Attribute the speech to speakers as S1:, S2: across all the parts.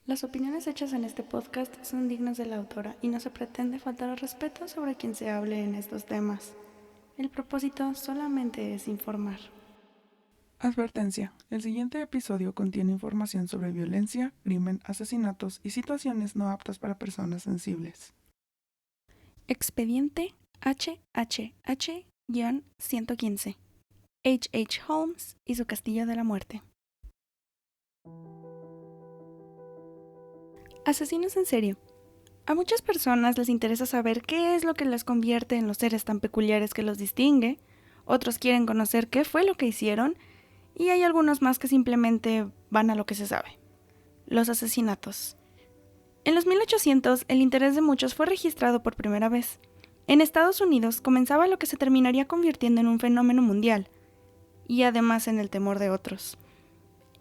S1: Las opiniones hechas en este podcast son dignas de la autora y no se pretende faltar al respeto sobre quien se hable en estos temas. El propósito solamente es informar.
S2: Advertencia: el siguiente episodio contiene información sobre violencia, crimen, asesinatos y situaciones no aptas para personas sensibles.
S1: Expediente HHH-115. H. Holmes y su Castillo de la Muerte. Asesinos en serie. A muchas personas les interesa saber qué es lo que les convierte en los seres tan peculiares que los distingue, otros quieren conocer qué fue lo que hicieron, y hay algunos más que simplemente van a lo que se sabe. Los asesinatos. En los 1800, el interés de muchos fue registrado por primera vez. En Estados Unidos comenzaba lo que se terminaría convirtiendo en un fenómeno mundial, y además en el temor de otros.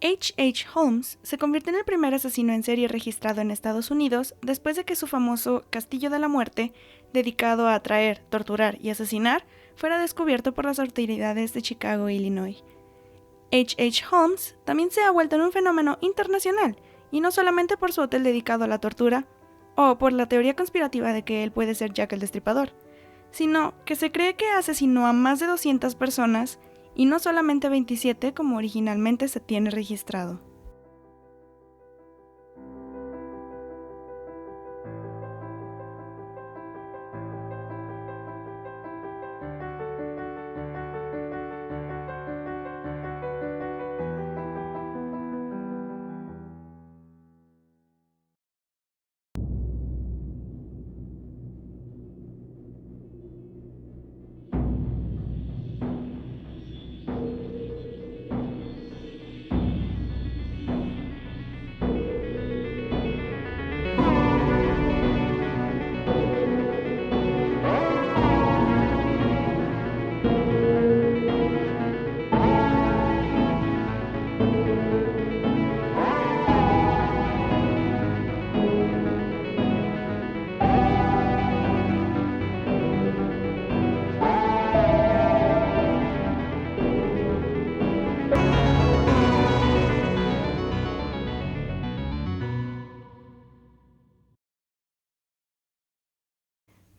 S1: H. Holmes se convirtió en el primer asesino en serie registrado en Estados Unidos después de que su famoso Castillo de la Muerte, dedicado a atraer, torturar y asesinar, fuera descubierto por las autoridades de Chicago, Illinois. H. Holmes también se ha vuelto en un fenómeno internacional, y no solamente por su hotel dedicado a la tortura, o por la teoría conspirativa de que él puede ser Jack el Destripador, sino que se cree que asesinó a más de 200 personas, y no solamente 27 como originalmente se tiene registrado.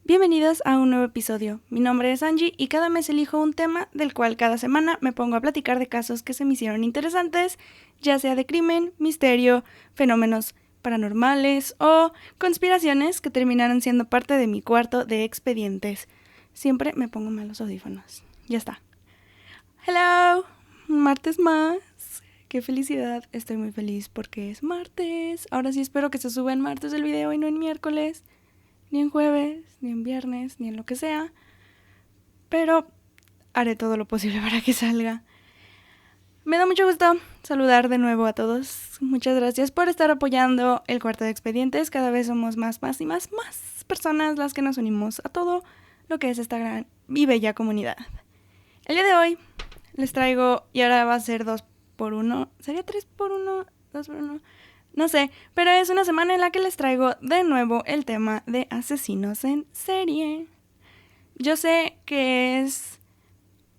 S1: Bienvenidos a un nuevo episodio. Mi nombre es Angie y cada mes elijo un tema del cual cada semana me pongo a platicar de casos que se me hicieron interesantes, ya sea de crimen, misterio, fenómenos paranormales o conspiraciones que terminaron siendo parte de mi cuarto de expedientes. Siempre me pongo mal los audífonos. Ya está. Hello, un martes más. Qué felicidad, estoy muy feliz porque es martes. Ahora sí espero que se suba en martes el video y no en miércoles, ni en jueves, ni en viernes, ni en lo que sea, pero haré todo lo posible para que salga. Me da mucho gusto saludar de nuevo a todos. Muchas gracias por estar apoyando el cuarto de expedientes. Cada vez somos más personas las que nos unimos a todo lo que es esta gran y bella comunidad. El día de hoy les traigo, y ahora va a ser 2x1, ¿sería 3x1? 2x1, no sé, pero es una semana en la que les traigo de nuevo el tema de asesinos en serie. Yo sé que es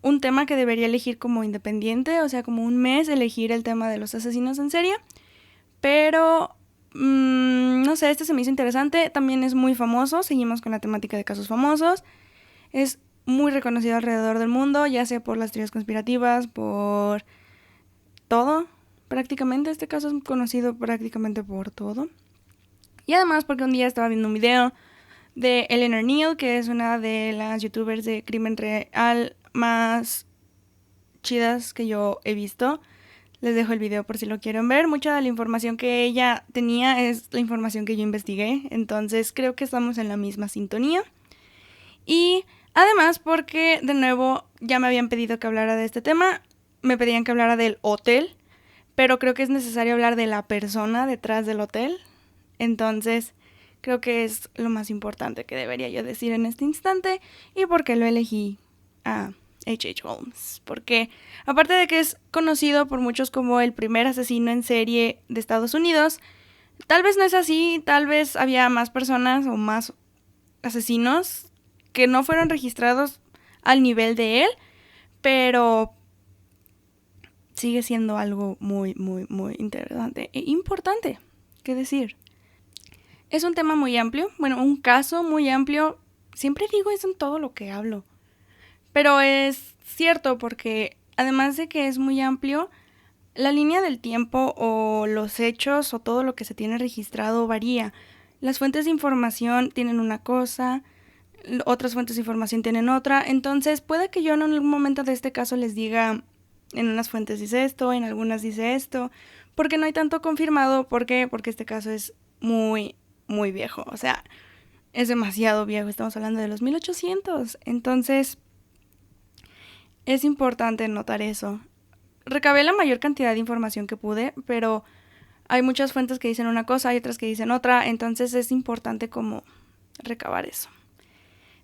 S1: un tema que debería elegir como independiente, o sea, como un mes elegir el tema de los asesinos en serie, pero no sé, este se me hizo interesante, también es muy famoso, seguimos con la temática de casos famosos, es muy reconocido alrededor del mundo, ya sea por las teorías conspirativas, por todo. Prácticamente este caso es conocido prácticamente por todo. Y además porque un día estaba viendo un video de Eleanor Neal, que es una de las youtubers de crimen real más chidas que yo he visto. Les dejo el video por si lo quieren ver. Mucha de la información que ella tenía es la información que yo investigué, entonces creo que estamos en la misma sintonía. Y además porque, de nuevo, ya me habían pedido que hablara de este tema, me pedían que hablara del hotel, pero creo que es necesario hablar de la persona detrás del hotel. Entonces, creo que es lo más importante que debería yo decir en este instante y por qué lo elegí a H. Holmes. Porque, aparte de que es conocido por muchos como el primer asesino en serie de Estados Unidos, tal vez no es así, tal vez había más personas o más asesinos que no fueron registrados al nivel de él, pero sigue siendo algo muy, muy, muy interesante e importante. que decir. Es un tema muy amplio, bueno, un caso muy amplio. Siempre digo eso en todo lo que hablo. Pero es cierto porque además de que es muy amplio, la línea del tiempo o los hechos o todo lo que se tiene registrado varía. Las fuentes de información tienen una cosa, otras fuentes de información tienen otra. Entonces puede que yo en algún momento de este caso les diga, en unas fuentes dice esto, en algunas dice esto, porque no hay tanto confirmado. ¿Por qué? Porque este caso es muy, muy viejo. O sea, es demasiado viejo. Estamos hablando de los 1800. Entonces, es importante notar eso. Recabé la mayor cantidad de información que pude, pero hay muchas fuentes que dicen una cosa, hay otras que dicen otra. Entonces es importante como recabar eso.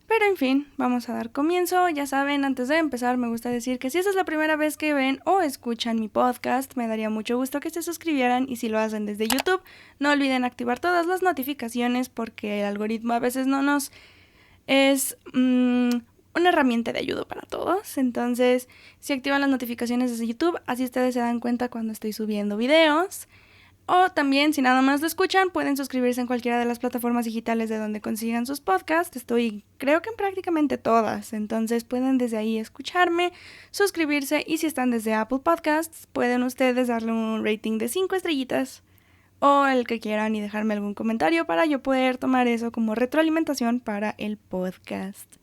S1: Pero en fin, vamos a dar comienzo. Ya saben, antes de empezar me gusta decir que si esta es la primera vez que ven o escuchan mi podcast, me daría mucho gusto que se suscribieran, y si lo hacen desde YouTube, no olviden activar todas las notificaciones porque el algoritmo a veces no nos es una herramienta de ayuda para todos. Entonces, si activan las notificaciones desde YouTube, así ustedes se dan cuenta cuando estoy subiendo videos. O también, si nada más lo escuchan, pueden suscribirse en cualquiera de las plataformas digitales de donde consigan sus podcasts. Estoy, creo que en prácticamente todas. Entonces pueden desde ahí escucharme, suscribirse, y si están desde Apple Podcasts, pueden ustedes darle un rating de 5 estrellitas o el que quieran y dejarme algún comentario para yo poder tomar eso como retroalimentación para el podcast.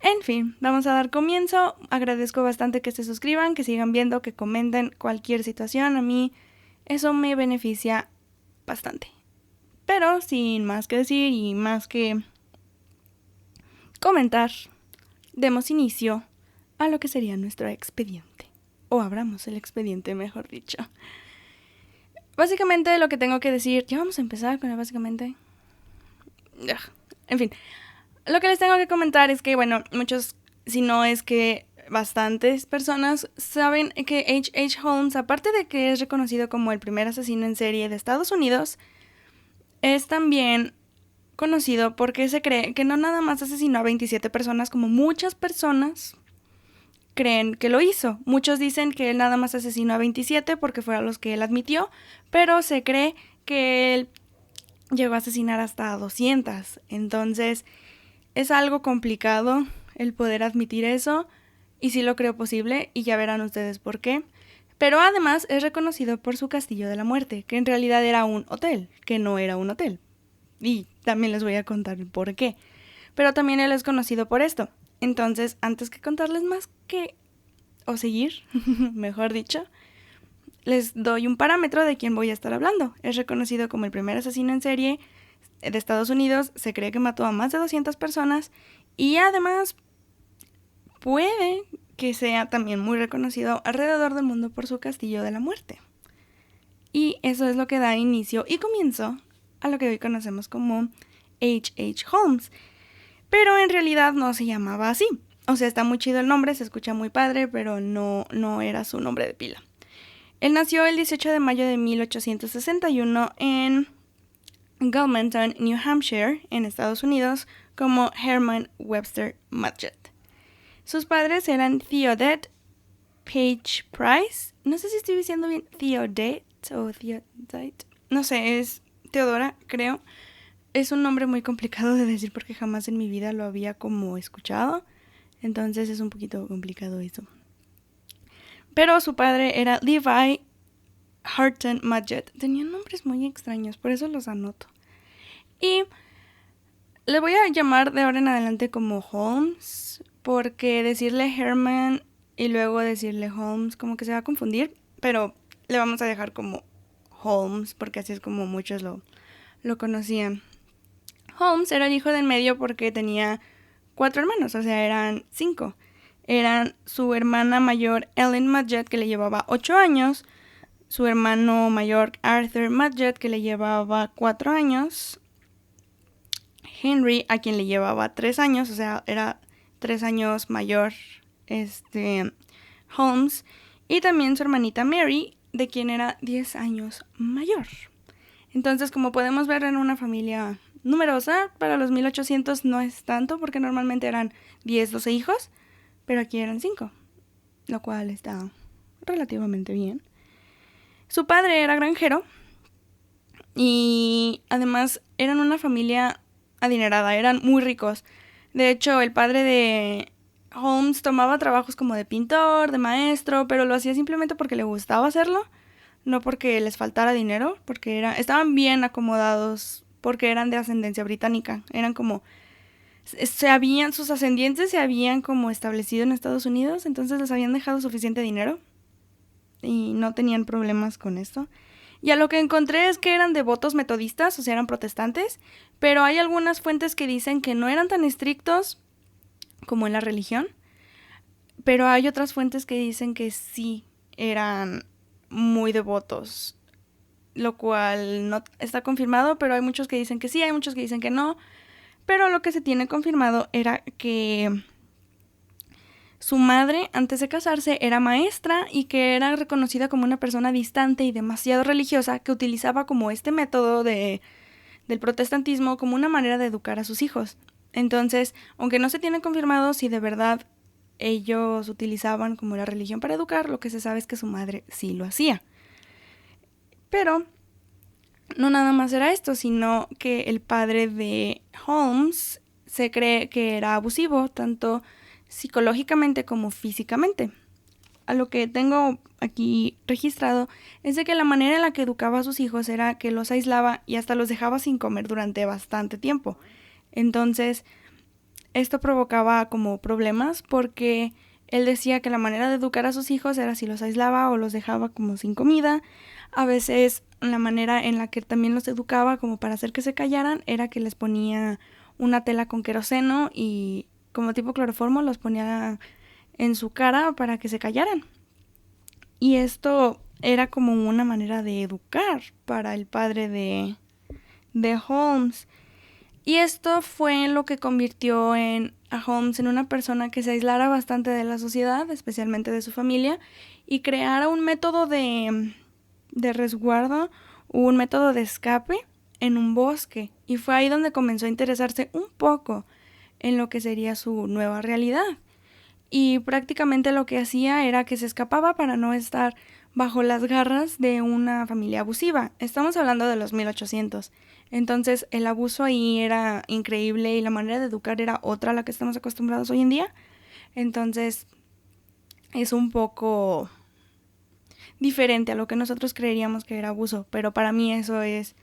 S1: En fin, vamos a dar comienzo. Agradezco bastante que se suscriban, que sigan viendo, que comenten cualquier situación. A mí eso me beneficia bastante. Pero sin más que decir y más que comentar, demos inicio a lo que sería nuestro expediente. O abramos el expediente, mejor dicho. Básicamente lo que tengo que decir... Ya vamos a empezar con el básicamente. En fin... Lo que les tengo que comentar es que, bueno, muchos, si no es que bastantes personas saben que H.H. Holmes, aparte de que es reconocido como el primer asesino en serie de Estados Unidos, es también conocido porque se cree que no nada más asesinó a 27 personas como muchas personas creen que lo hizo. Muchos dicen que él nada más asesinó a 27 porque fueron los que él admitió, pero se cree que él llegó a asesinar hasta 200. Entonces... es algo complicado el poder admitir eso, y sí lo creo posible, y ya verán ustedes por qué. Pero además es reconocido por su Castillo de la Muerte, que en realidad era un hotel, que no era un hotel. Y también les voy a contar el por qué. Pero también él es conocido por esto. Entonces, antes que contarles más o seguir, mejor dicho, les doy un parámetro de quién voy a estar hablando. Es reconocido como el primer asesino en serie de Estados Unidos, se cree que mató a más de 200 personas, y además puede que sea también muy reconocido alrededor del mundo por su Castillo de la Muerte. Y eso es lo que da inicio y comienzo a lo que hoy conocemos como H.H. Holmes. Pero en realidad no se llamaba así. O sea, está muy chido el nombre, se escucha muy padre, pero no era su nombre de pila. Él nació el 18 de mayo de 1861 en Wilmington, New Hampshire, en Estados Unidos, como Herman Webster Mudgett. Sus padres eran Theodette Page Price, no sé si estoy diciendo bien Theodette o Theodite, no sé, es Teodora, creo. Es un nombre muy complicado de decir porque jamás en mi vida lo había como escuchado, entonces es un poquito complicado eso. Pero su padre era Levi Horton Mudgett. Tenían nombres muy extraños, por eso los anoto. Y le voy a llamar de ahora en adelante como Holmes, porque decirle Herman y luego decirle Holmes como que se va a confundir, pero le vamos a dejar como Holmes porque así es como muchos lo conocían. Holmes era el hijo del medio porque tenía 4 hermanos, o sea, eran 5. Eran su hermana mayor Ellen Mudgett, que le llevaba 8 años, su hermano mayor Arthur Mudgett, que le llevaba 4 años, Henry, a quien le llevaba 3 años, o sea, era 3 años mayor Holmes, y también su hermanita Mary, de quien era 10 años mayor. Entonces, como podemos ver, en una familia numerosa, para los 1800 no es tanto, porque normalmente eran 10, 12 hijos, pero aquí eran 5, lo cual está relativamente bien. Su padre era granjero y además eran una familia adinerada, eran muy ricos. De hecho, el padre de Holmes tomaba trabajos como de pintor, de maestro, pero lo hacía simplemente porque le gustaba hacerlo, no porque les faltara dinero, porque estaban bien acomodados, porque eran de ascendencia británica, eran como sus ascendientes se habían como establecido en Estados Unidos, entonces les habían dejado suficiente dinero y no tenían problemas con esto. Y a lo que encontré es que eran devotos metodistas, o sea, eran protestantes, pero hay algunas fuentes que dicen que no eran tan estrictos como en la religión, pero hay otras fuentes que dicen que sí eran muy devotos, lo cual no está confirmado, pero hay muchos que dicen que sí, hay muchos que dicen que no, pero lo que se tiene confirmado era que su madre, antes de casarse, era maestra y que era reconocida como una persona distante y demasiado religiosa que utilizaba como este método del protestantismo como una manera de educar a sus hijos. Entonces, aunque no se tiene confirmado si de verdad ellos utilizaban como la religión para educar, lo que se sabe es que su madre sí lo hacía. Pero no nada más era esto, sino que el padre de Holmes se cree que era abusivo, tanto psicológicamente como físicamente. A lo que tengo aquí registrado es de que la manera en la que educaba a sus hijos era que los aislaba y hasta los dejaba sin comer durante bastante tiempo. Entonces, esto provocaba como problemas porque él decía que la manera de educar a sus hijos era si los aislaba o los dejaba como sin comida. A veces la manera en la que también los educaba como para hacer que se callaran era que les ponía una tela con queroseno y como tipo cloroformo los ponía en su cara para que se callaran. Y esto era como una manera de educar para el padre de Holmes. Y esto fue lo que convirtió a Holmes en una persona que se aislara bastante de la sociedad, especialmente de su familia, y creara un método de resguardo, un método de escape en un bosque. Y fue ahí donde comenzó a interesarse un poco en lo que sería su nueva realidad. Y prácticamente lo que hacía era que se escapaba para no estar bajo las garras de una familia abusiva. Estamos hablando de los 1800. Entonces el abuso ahí era increíble y la manera de educar era otra a la que estamos acostumbrados hoy en día. Entonces es un poco diferente a lo que nosotros creeríamos que era abuso, pero para mí eso es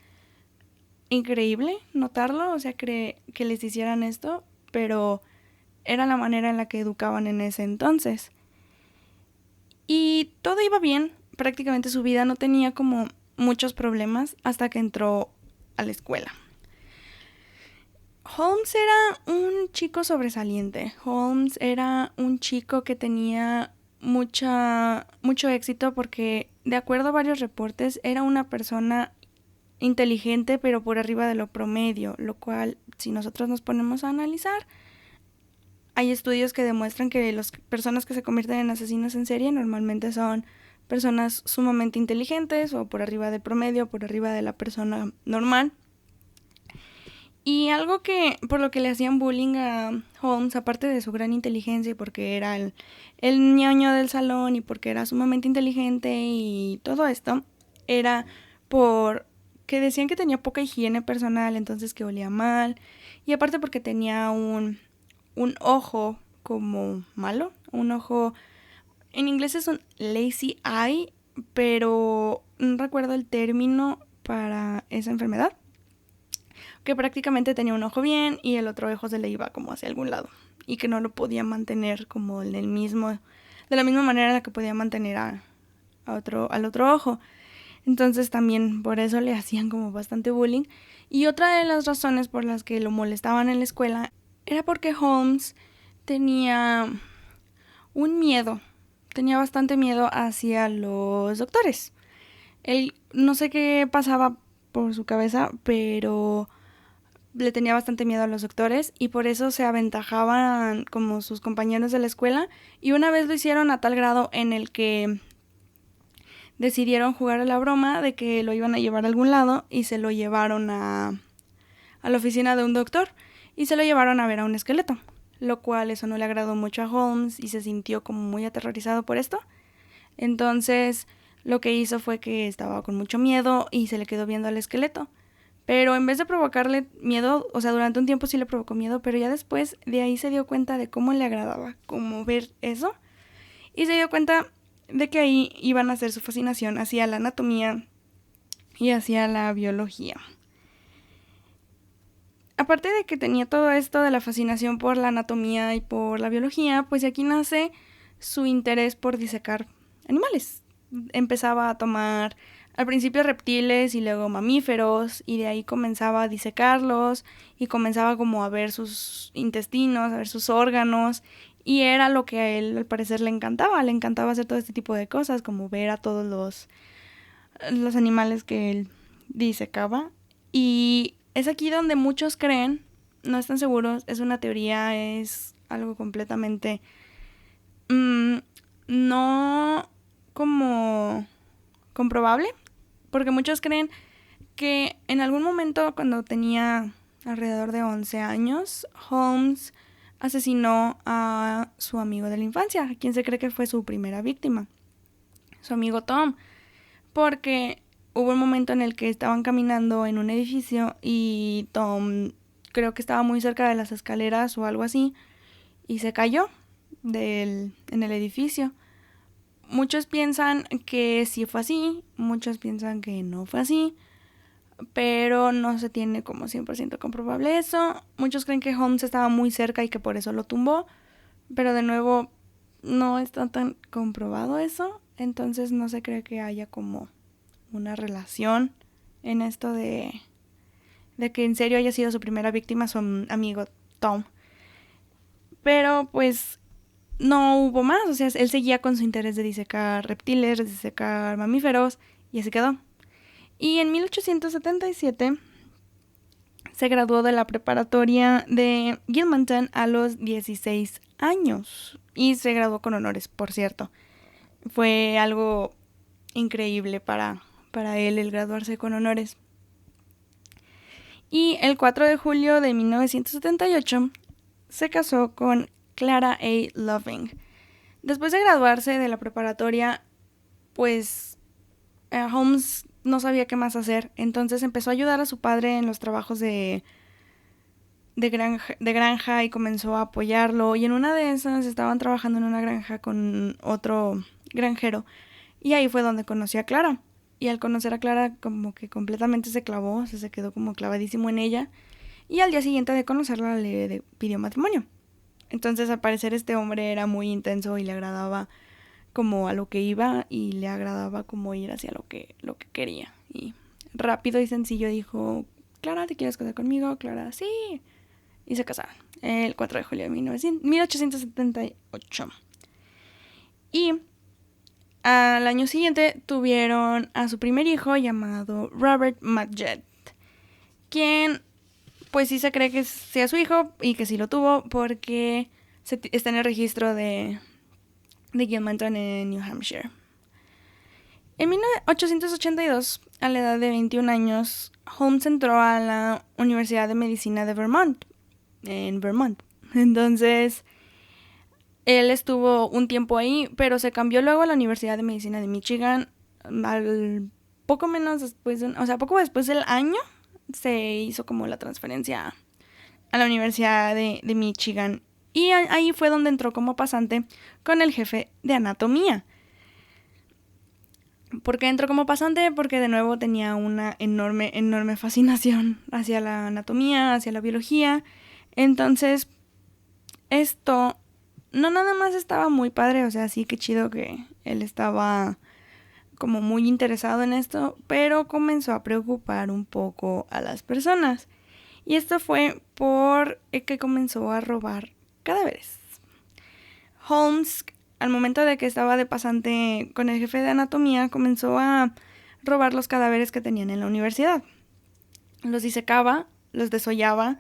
S1: increíble notarlo, o sea, que les hicieran esto, pero era la manera en la que educaban en ese entonces. Y todo iba bien, prácticamente su vida no tenía como muchos problemas hasta que entró a la escuela. Holmes era un chico sobresaliente. Holmes era un chico que tenía mucho éxito porque, de acuerdo a varios reportes, era una persona inteligente pero por arriba de lo promedio, lo cual, si nosotros nos ponemos a analizar, hay estudios que demuestran que las personas que se convierten en asesinos en serie normalmente son personas sumamente inteligentes o por arriba del promedio, por arriba de la persona normal. Y algo que por lo que le hacían bullying a Holmes, aparte de su gran inteligencia y porque era el ñoño del salón y porque era sumamente inteligente y todo esto, era por que decían que tenía poca higiene personal, entonces que olía mal, y aparte porque tenía un ojo como malo, un ojo, en inglés es un lazy eye, pero no recuerdo el término para esa enfermedad, que prácticamente tenía un ojo bien y el otro ojo se le iba como hacia algún lado y que no lo podía mantener como de la misma manera en la que podía mantener al otro ojo. Entonces también por eso le hacían como bastante bullying. Y otra de las razones por las que lo molestaban en la escuela era porque Holmes tenía tenía bastante miedo hacia los doctores. Él no sé qué pasaba por su cabeza, pero le tenía bastante miedo a los doctores y por eso se aventajaban como sus compañeros de la escuela, y una vez lo hicieron a tal grado en el que decidieron jugar a la broma de que lo iban a llevar a algún lado y se lo llevaron a la oficina de un doctor y se lo llevaron a ver a un esqueleto, lo cual eso no le agradó mucho a Holmes y se sintió como muy aterrorizado por esto. Entonces lo que hizo fue que estaba con mucho miedo y se le quedó viendo al esqueleto. Pero en vez de provocarle miedo, o sea, durante un tiempo sí le provocó miedo, pero ya después de ahí se dio cuenta de cómo le agradaba como ver eso. Y se dio cuenta de que ahí iban a hacer su fascinación hacia la anatomía y hacia la biología. Aparte de que tenía todo esto de la fascinación por la anatomía y por la biología, pues aquí nace su interés por disecar animales. Empezaba a tomar al principio reptiles y luego mamíferos, y de ahí comenzaba a disecarlos y comenzaba como a ver sus intestinos, a ver sus órganos, y era lo que a él al parecer le encantaba hacer todo este tipo de cosas, como ver a todos los animales que él disecaba. Y es aquí donde muchos creen, no están seguros, es una teoría, es algo completamente no como comprobable, porque muchos creen que en algún momento cuando tenía alrededor de 11 años, Holmes asesinó a su amigo de la infancia, a quien se cree que fue su primera víctima, su amigo Tom, porque hubo un momento en el que estaban caminando en un edificio y Tom creo que estaba muy cerca de las escaleras o algo así y se cayó en el edificio. Muchos piensan que sí fue así, muchos piensan que no fue así, pero no se tiene como 100% comprobable eso. Muchos creen que Holmes estaba muy cerca y que por eso lo tumbó, pero de nuevo no está tan comprobado eso, entonces no se cree que haya como una relación en esto de que en serio haya sido su primera víctima su amigo Tom. Pero pues no hubo más, o sea, él seguía con su interés de disecar reptiles, de disecar mamíferos, y así quedó. Y en 1877 se graduó de la preparatoria de Gilmanton a los 16 años. Y se graduó con honores, por cierto. Fue algo increíble para él el graduarse con honores. Y el 4 de julio de 1978 se casó con Clara A. Loving. Después de graduarse de la preparatoria, pues Holmes no sabía qué más hacer, entonces empezó a ayudar a su padre en los trabajos de granja y comenzó a apoyarlo. Y en una de esas estaban trabajando en una granja con otro granjero, y ahí fue donde conocí a Clara. Y al conocer a Clara como que completamente se clavó, o sea, se quedó como clavadísimo en ella, y al día siguiente de conocerla le pidió matrimonio. Entonces al parecer este hombre era muy intenso y le agradaba como a lo que iba y le agradaba como ir hacia lo que quería. Y rápido y sencillo dijo: Clara, ¿te quieres casar conmigo? Clara, sí. Y se casaron el 4 de julio de 1878. Y al año siguiente tuvieron a su primer hijo llamado Robert Madgett, quien pues sí se cree que sea su hijo y que sí lo tuvo porque está en el registro de Gilmanton en New Hampshire. En 1882, a la edad de 21 años, Holmes entró a la Universidad de Medicina de Vermont, en Vermont. Entonces, él estuvo un tiempo ahí, pero se cambió luego a la Universidad de Medicina de Michigan. Poco después del año, se hizo como la transferencia a la Universidad de Michigan. Y ahí fue donde entró como pasante con el jefe de anatomía. ¿Por qué entró como pasante? Porque de nuevo tenía una enorme fascinación hacia la anatomía, hacia la biología. Entonces, esto no nada más estaba muy padre, o sea, sí que chido que él estaba como muy interesado en esto, pero comenzó a preocupar un poco a las personas. Y esto fue por que comenzó a robar cadáveres. Holmes, al momento de que estaba de pasante con el jefe de anatomía, comenzó a robar los cadáveres que tenían en la universidad. Los disecaba, los desollaba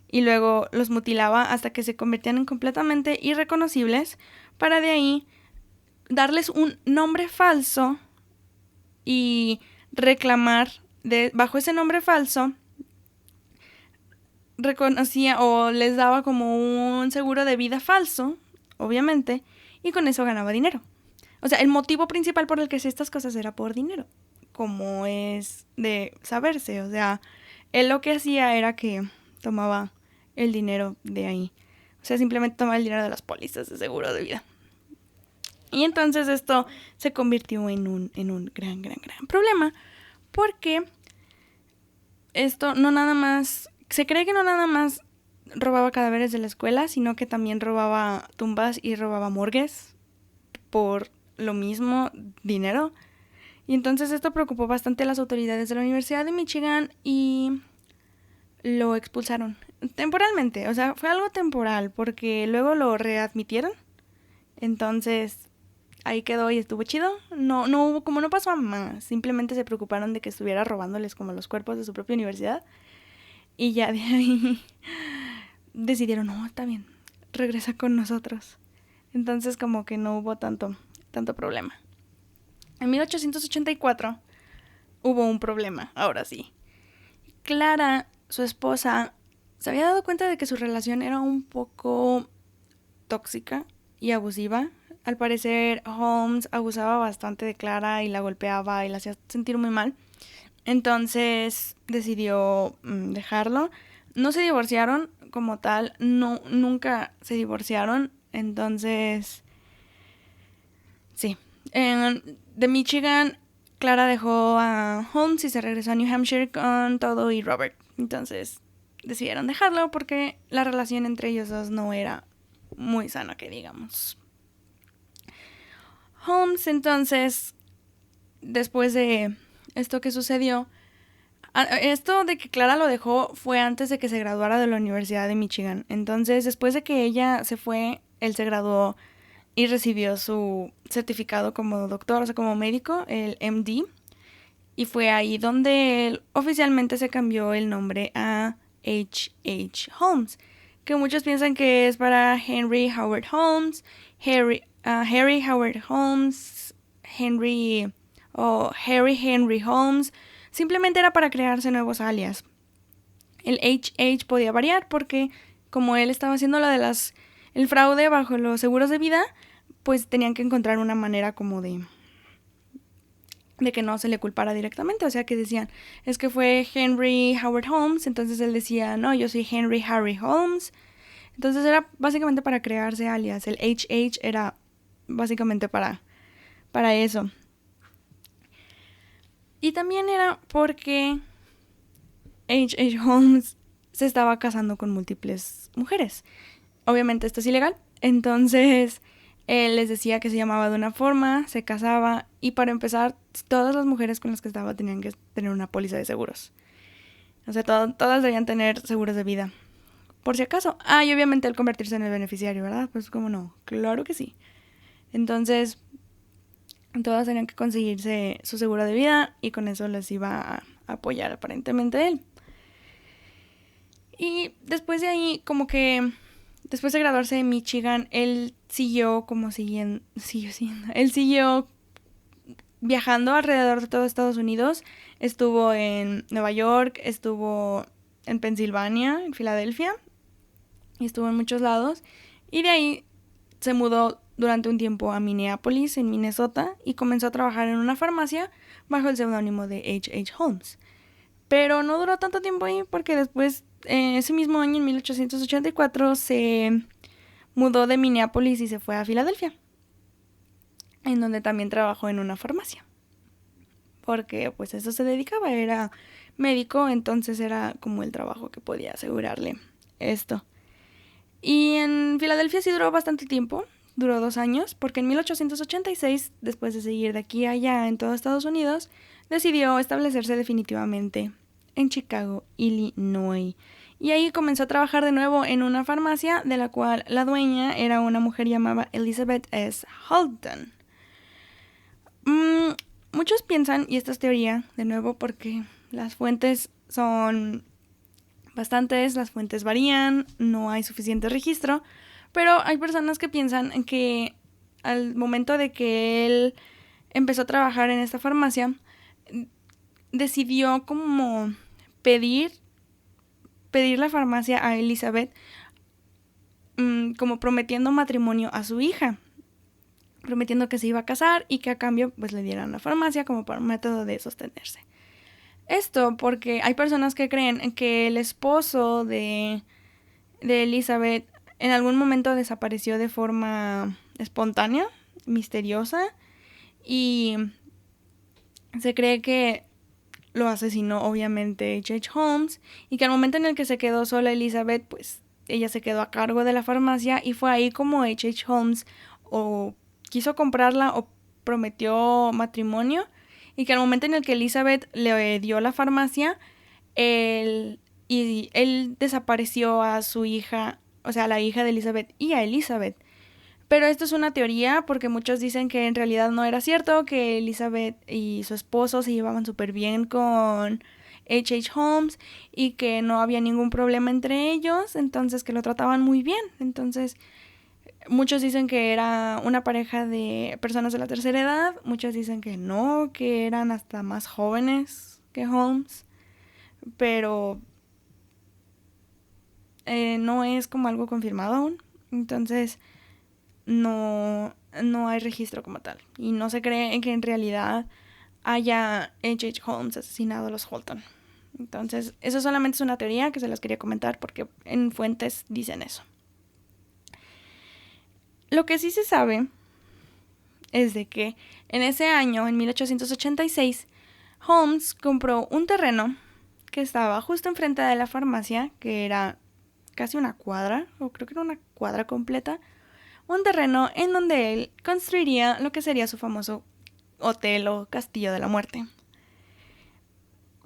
S1: y luego los mutilaba hasta que se convertían en completamente irreconocibles, para de ahí darles un nombre falso y reclamar bajo ese nombre falso. Reconocía o les daba como un seguro de vida falso, obviamente, y con eso ganaba dinero. O sea, el motivo principal por el que hacía estas cosas era por dinero, como es de saberse. O sea, él lo que hacía era que tomaba el dinero de ahí. O sea, simplemente tomaba el dinero de las pólizas de seguro de vida. Y entonces esto se convirtió en un gran problema, porque esto no nada más, se cree que no nada más robaba cadáveres de la escuela, sino que también robaba tumbas y robaba morgues por lo mismo dinero. Y entonces esto preocupó bastante a las autoridades de la Universidad de Michigan y lo expulsaron temporalmente. O sea, fue algo temporal porque luego lo readmitieron. Entonces ahí quedó y estuvo chido. No hubo, como no pasó a más, simplemente se preocuparon de que estuviera robándoles como los cuerpos de su propia universidad. Y ya de ahí decidieron, no, está bien, regresa con nosotros. Entonces como que no hubo tanto problema. En 1884 hubo un problema, ahora sí. Clara, su esposa, se había dado cuenta de que su relación era un poco tóxica y abusiva. Al parecer, Holmes abusaba bastante de Clara y la golpeaba y la hacía sentir muy mal. Entonces decidió dejarlo. No se divorciaron como tal, nunca se divorciaron. Entonces, sí. De Michigan, Clara dejó a Holmes y se regresó a New Hampshire con Todo y Robert. Entonces decidieron dejarlo porque la relación entre ellos dos no era muy sana, que digamos. Holmes, entonces, después de esto que sucedió, esto de que Clara lo dejó fue antes de que se graduara de la Universidad de Michigan. Entonces, después de que ella se fue, él se graduó y recibió su certificado como doctor, o sea, como médico, el MD. Y fue ahí donde él oficialmente se cambió el nombre a H.H. Holmes, que muchos piensan que es para Henry Howard Holmes, Harry Howard Holmes, Harry Henry Holmes. Simplemente era para crearse nuevos alias. El H.H. podía variar porque como él estaba haciendo el fraude bajo los seguros de vida, pues tenían que encontrar una manera como de que no se le culpara directamente. O sea, que decían, es que fue Henry Howard Holmes. Entonces él decía, no, yo soy Henry Harry Holmes. Entonces era básicamente para crearse alias. El H.H. era básicamente para eso. Y también era porque H.H. Holmes se estaba casando con múltiples mujeres. Obviamente esto es ilegal. Entonces él les decía que se llamaba de una forma, se casaba y para empezar todas las mujeres con las que estaba tenían que tener una póliza de seguros. O sea, todas debían tener seguros de vida. Por si acaso. Y obviamente el convertirse en el beneficiario, ¿verdad? Pues cómo no, claro que sí. Entonces todas tenían que conseguirse su seguro de vida y con eso les iba a apoyar aparentemente él. Y después de ahí, como que después de graduarse de Michigan, él siguió viajando alrededor de todo Estados Unidos. Estuvo en Nueva York, estuvo en Pensilvania, en Filadelfia, y estuvo en muchos lados. Y de ahí se mudó durante un tiempo a Minneapolis, en Minnesota, y comenzó a trabajar en una farmacia bajo el seudónimo de H.H. Holmes. Pero no duró tanto tiempo ahí porque después, ese mismo año, en 1884, se mudó de Minneapolis y se fue a Filadelfia, en donde también trabajó en una farmacia. Porque pues eso se dedicaba, era médico, entonces era como el trabajo que podía asegurarle esto. Y en Filadelfia sí duró bastante tiempo, duró 2 años, porque en 1886, después de seguir de aquí a allá en todo Estados Unidos, decidió establecerse definitivamente en Chicago, Illinois. Y ahí comenzó a trabajar de nuevo en una farmacia de la cual la dueña era una mujer llamada Elizabeth S. Holden. Muchos piensan, y esta es teoría, de nuevo, porque las fuentes son bastantes, las fuentes varían, no hay suficiente registro, pero hay personas que piensan que al momento de que él empezó a trabajar en esta farmacia, decidió como pedir la farmacia a Elizabeth, como prometiendo matrimonio a su hija. prometiendo que se iba a casar y que a cambio pues le dieran la farmacia como para un método de sostenerse. Esto porque hay personas que creen que el esposo de Elizabeth en algún momento desapareció de forma espontánea, misteriosa, y se cree que lo asesinó obviamente H.H. Holmes, y que al momento en el que se quedó sola Elizabeth, pues ella se quedó a cargo de la farmacia, y fue ahí como H.H. Holmes o quiso comprarla o prometió matrimonio, y que al momento en el que Elizabeth le dio la farmacia, él desapareció a su hija, o sea, a la hija de Elizabeth y a Elizabeth. Pero esto es una teoría porque muchos dicen que en realidad no era cierto, que Elizabeth y su esposo se llevaban súper bien con H.H. Holmes y que no había ningún problema entre ellos, entonces que lo trataban muy bien. Entonces, muchos dicen que era una pareja de personas de la tercera edad, muchos dicen que no, que eran hasta más jóvenes que Holmes, pero no es como algo confirmado aún. Entonces, no hay registro como tal. Y no se cree que en realidad haya H.H. Holmes asesinado a los Holton. Entonces, eso solamente es una teoría que se las quería comentar porque en fuentes dicen eso. Lo que sí se sabe es de que en ese año, en 1886, Holmes compró un terreno que estaba justo enfrente de la farmacia, que era casi una cuadra, o creo que era una cuadra completa, un terreno en donde él construiría lo que sería su famoso hotel o castillo de la muerte.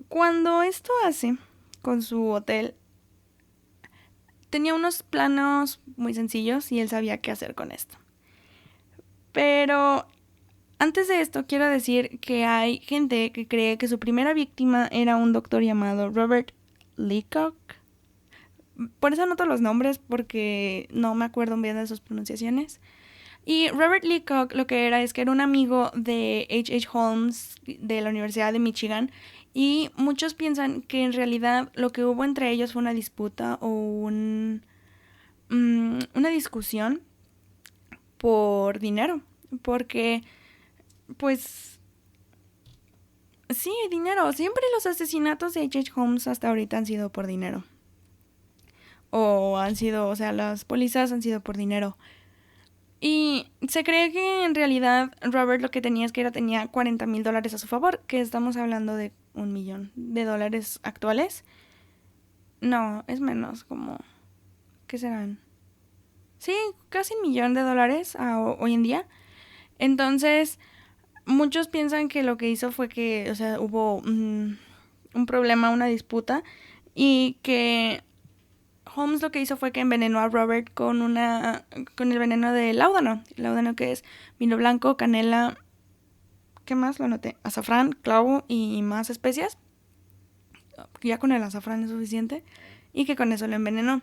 S1: Cuando esto hace con su hotel, tenía unos planos muy sencillos y él sabía qué hacer con esto. Pero antes de esto quiero decir que hay gente que cree que su primera víctima era un doctor llamado Robert Leacock. Por eso anoto los nombres porque no me acuerdo bien de sus pronunciaciones. Y Robert Leacock lo que era es que era un amigo de H.H. Holmes de la Universidad de Michigan, y muchos piensan que en realidad lo que hubo entre ellos fue una disputa o una discusión por dinero, porque pues sí, dinero, siempre los asesinatos de H.H. Holmes hasta ahorita han sido por dinero, o han sido, o sea, las pólizas han sido por dinero. Y se cree que en realidad Robert lo que tenía es que tenía $40,000 a su favor, que estamos hablando de $1,000,000 actuales. No, es menos, como, ¿qué serán? Sí, casi $1,000,000 hoy en día. Entonces, muchos piensan que lo que hizo fue que, o sea, hubo un problema, una disputa, y que Holmes lo que hizo fue que envenenó a Robert con el veneno de láudano. Láudano, que es vino blanco, canela, ¿qué más? Lo anoté. Azafrán, clavo y más especias. Ya con el azafrán es suficiente. Y que con eso lo envenenó.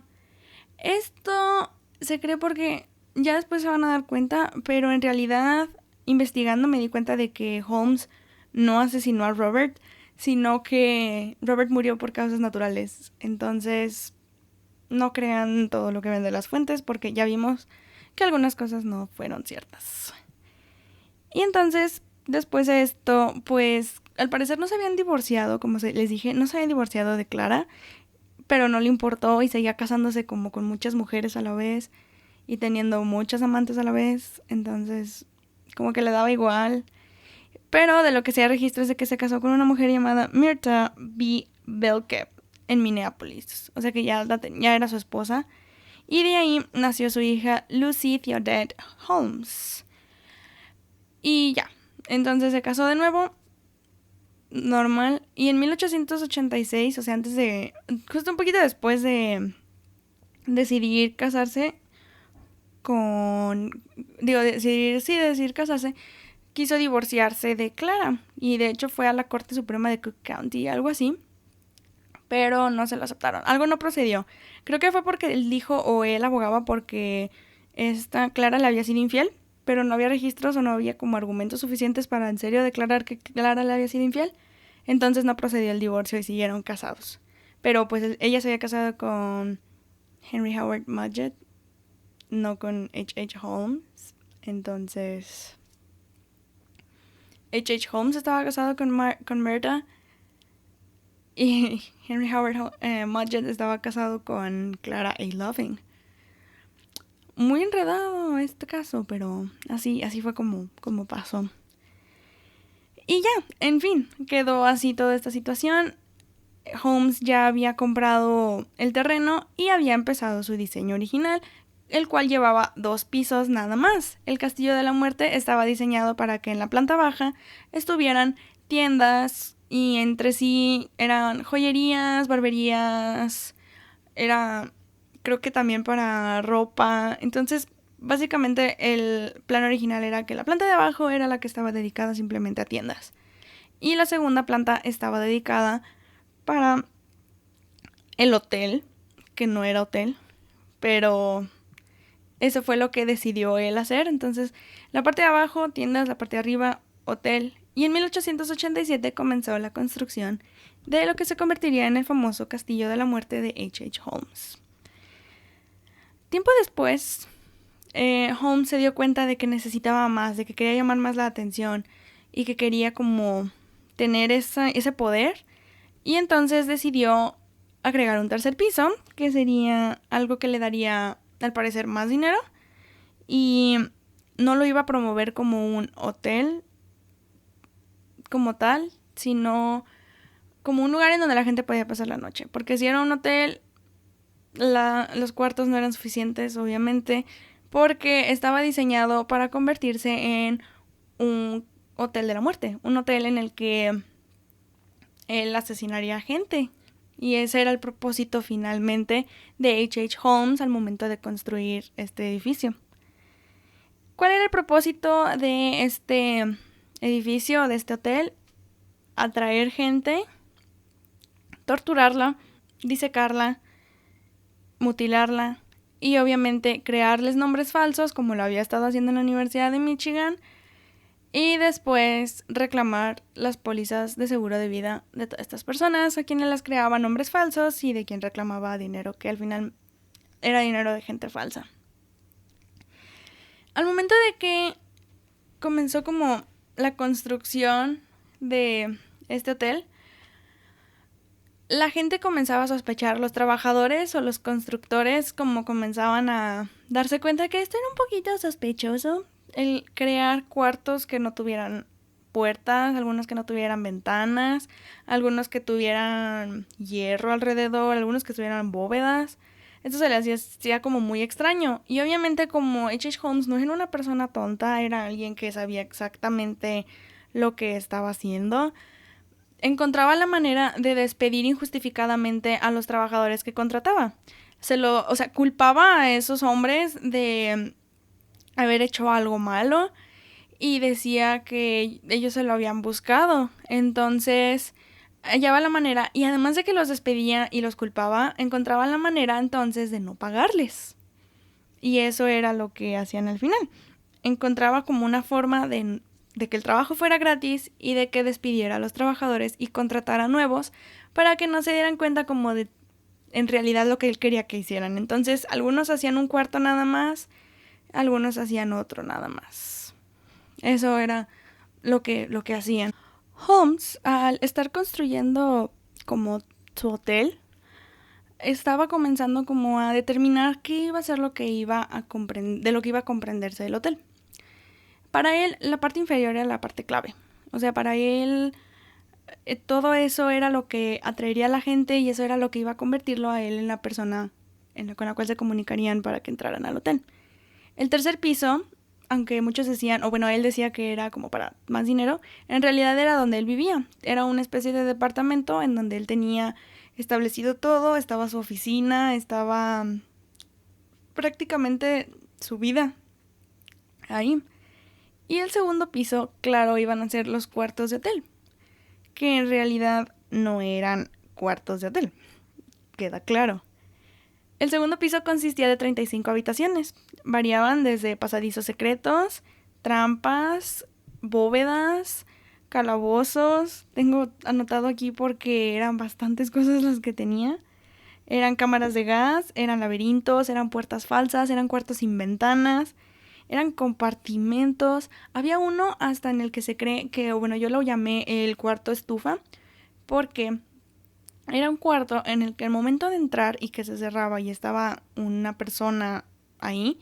S1: Esto se cree porque ya después se van a dar cuenta, pero en realidad, investigando, me di cuenta de que Holmes no asesinó a Robert, sino que Robert murió por causas naturales. Entonces, no crean todo lo que ven de las fuentes, porque ya vimos que algunas cosas no fueron ciertas. Y entonces, después de esto, pues al parecer no se habían divorciado, como les dije, no se habían divorciado de Clara, pero no le importó y seguía casándose como con muchas mujeres a la vez y teniendo muchas amantes a la vez. Entonces, como que le daba igual. Pero de lo que se ha registro es de que se casó con una mujer llamada Myrta B. Belkep en Minneapolis. O sea que ya era su esposa. Y de ahí nació su hija Lucy Theodette Holmes. Y ya, entonces se casó de nuevo, normal. Y en 1886, o sea, justo un poquito después de decidir casarse decidir casarse, quiso divorciarse de Clara. Y de hecho fue a la Corte Suprema de Cook County, algo así. Pero no se lo aceptaron. Algo no procedió. Creo que fue porque él dijo, o él abogaba porque esta Clara le había sido infiel, pero no había registros o no había como argumentos suficientes para en serio declarar que Clara le había sido infiel. Entonces no procedió el divorcio y siguieron casados. Pero pues ella se había casado con Henry Howard Mudgett, no con H.H. Holmes. Entonces, H.H. Holmes estaba casado con Myrta y Henry Howard Mudgett estaba casado con Clara A. Loving. Muy enredado este caso, pero así fue como pasó. Y ya, en fin, quedó así toda esta situación. Holmes ya había comprado el terreno y había empezado su diseño original, el cual llevaba 2 pisos nada más. El Castillo de la Muerte estaba diseñado para que en la planta baja estuvieran tiendas y entre sí eran joyerías, barberías, creo que también para ropa. Entonces, básicamente el plan original era que la planta de abajo era la que estaba dedicada simplemente a tiendas. Y la segunda planta estaba dedicada para el hotel, que no era hotel, pero eso fue lo que decidió él hacer. Entonces, la parte de abajo, tiendas, la parte de arriba, hotel. Y en 1887 comenzó la construcción de lo que se convertiría en el famoso Castillo de la Muerte de H.H. Holmes. Tiempo después, Holmes se dio cuenta de que necesitaba más, de que quería llamar más la atención y que quería como tener ese poder. Y entonces decidió agregar un tercer piso, que sería algo que le daría, al parecer, más dinero. Y no lo iba a promover como un hotel como tal, sino como un lugar en donde la gente podía pasar la noche. Porque si era un hotel, los cuartos no eran suficientes, obviamente, porque estaba diseñado para convertirse en un hotel de la muerte, un hotel en el que él asesinaría gente. Y ese era el propósito finalmente de H.H. Holmes al momento de construir este edificio. ¿Cuál era el propósito de este edificio, de este hotel? Atraer gente, torturarla, disecarla, mutilarla y obviamente crearles nombres falsos como lo había estado haciendo en la Universidad de Michigan y después reclamar las pólizas de seguro de vida de todas estas personas a quienes las creaban nombres falsos y de quien reclamaba dinero que al final era dinero de gente falsa. Al momento de que comenzó como la construcción de este hotel, la gente comenzaba a sospechar, los trabajadores o los constructores como comenzaban a darse cuenta que esto era un poquito sospechoso, el crear cuartos que no tuvieran puertas, algunos que no tuvieran ventanas, algunos que tuvieran hierro alrededor, algunos que tuvieran bóvedas. Esto se le hacía como muy extraño. Y obviamente como H.H. Holmes no era una persona tonta, era alguien que sabía exactamente lo que estaba haciendo, encontraba la manera de despedir injustificadamente a los trabajadores que contrataba. Culpaba a esos hombres de haber hecho algo malo y decía que ellos se lo habían buscado. Entonces, hallaba la manera, y además de que los despedía y los culpaba, encontraba la manera entonces de no pagarles. Y eso era lo que hacían al final. Encontraba como una forma de que el trabajo fuera gratis y de que despidiera a los trabajadores y contratara nuevos para que no se dieran cuenta como de en realidad lo que él quería que hicieran. Entonces, algunos hacían un cuarto nada más, algunos hacían otro nada más. Eso era lo que hacían. Holmes, al estar construyendo como su hotel, estaba comenzando como a determinar qué iba a ser lo que iba a de lo que iba a comprenderse del hotel. Para él, la parte inferior era la parte clave. O sea, para él, todo eso era lo que atraería a la gente y eso era lo que iba a convertirlo a él en la persona con la cual se comunicarían para que entraran al hotel. El tercer piso, aunque muchos decían, él decía que era como para más dinero, en realidad era donde él vivía. Era una especie de departamento en donde él tenía establecido todo, estaba su oficina, estaba prácticamente su vida ahí. Y el segundo piso, claro, iban a ser los cuartos de hotel, que en realidad no eran cuartos de hotel, queda claro. El segundo piso consistía de 35 habitaciones. Variaban desde pasadizos secretos, trampas, bóvedas, calabozos. Tengo anotado aquí porque eran bastantes cosas las que tenía. Eran cámaras de gas, eran laberintos, eran puertas falsas, eran cuartos sin ventanas. eran compartimentos. Había uno hasta en el que se cree que, bueno, yo lo llamé el cuarto estufa, porque era un cuarto en el que al momento de entrar y que se cerraba y estaba una persona ahí,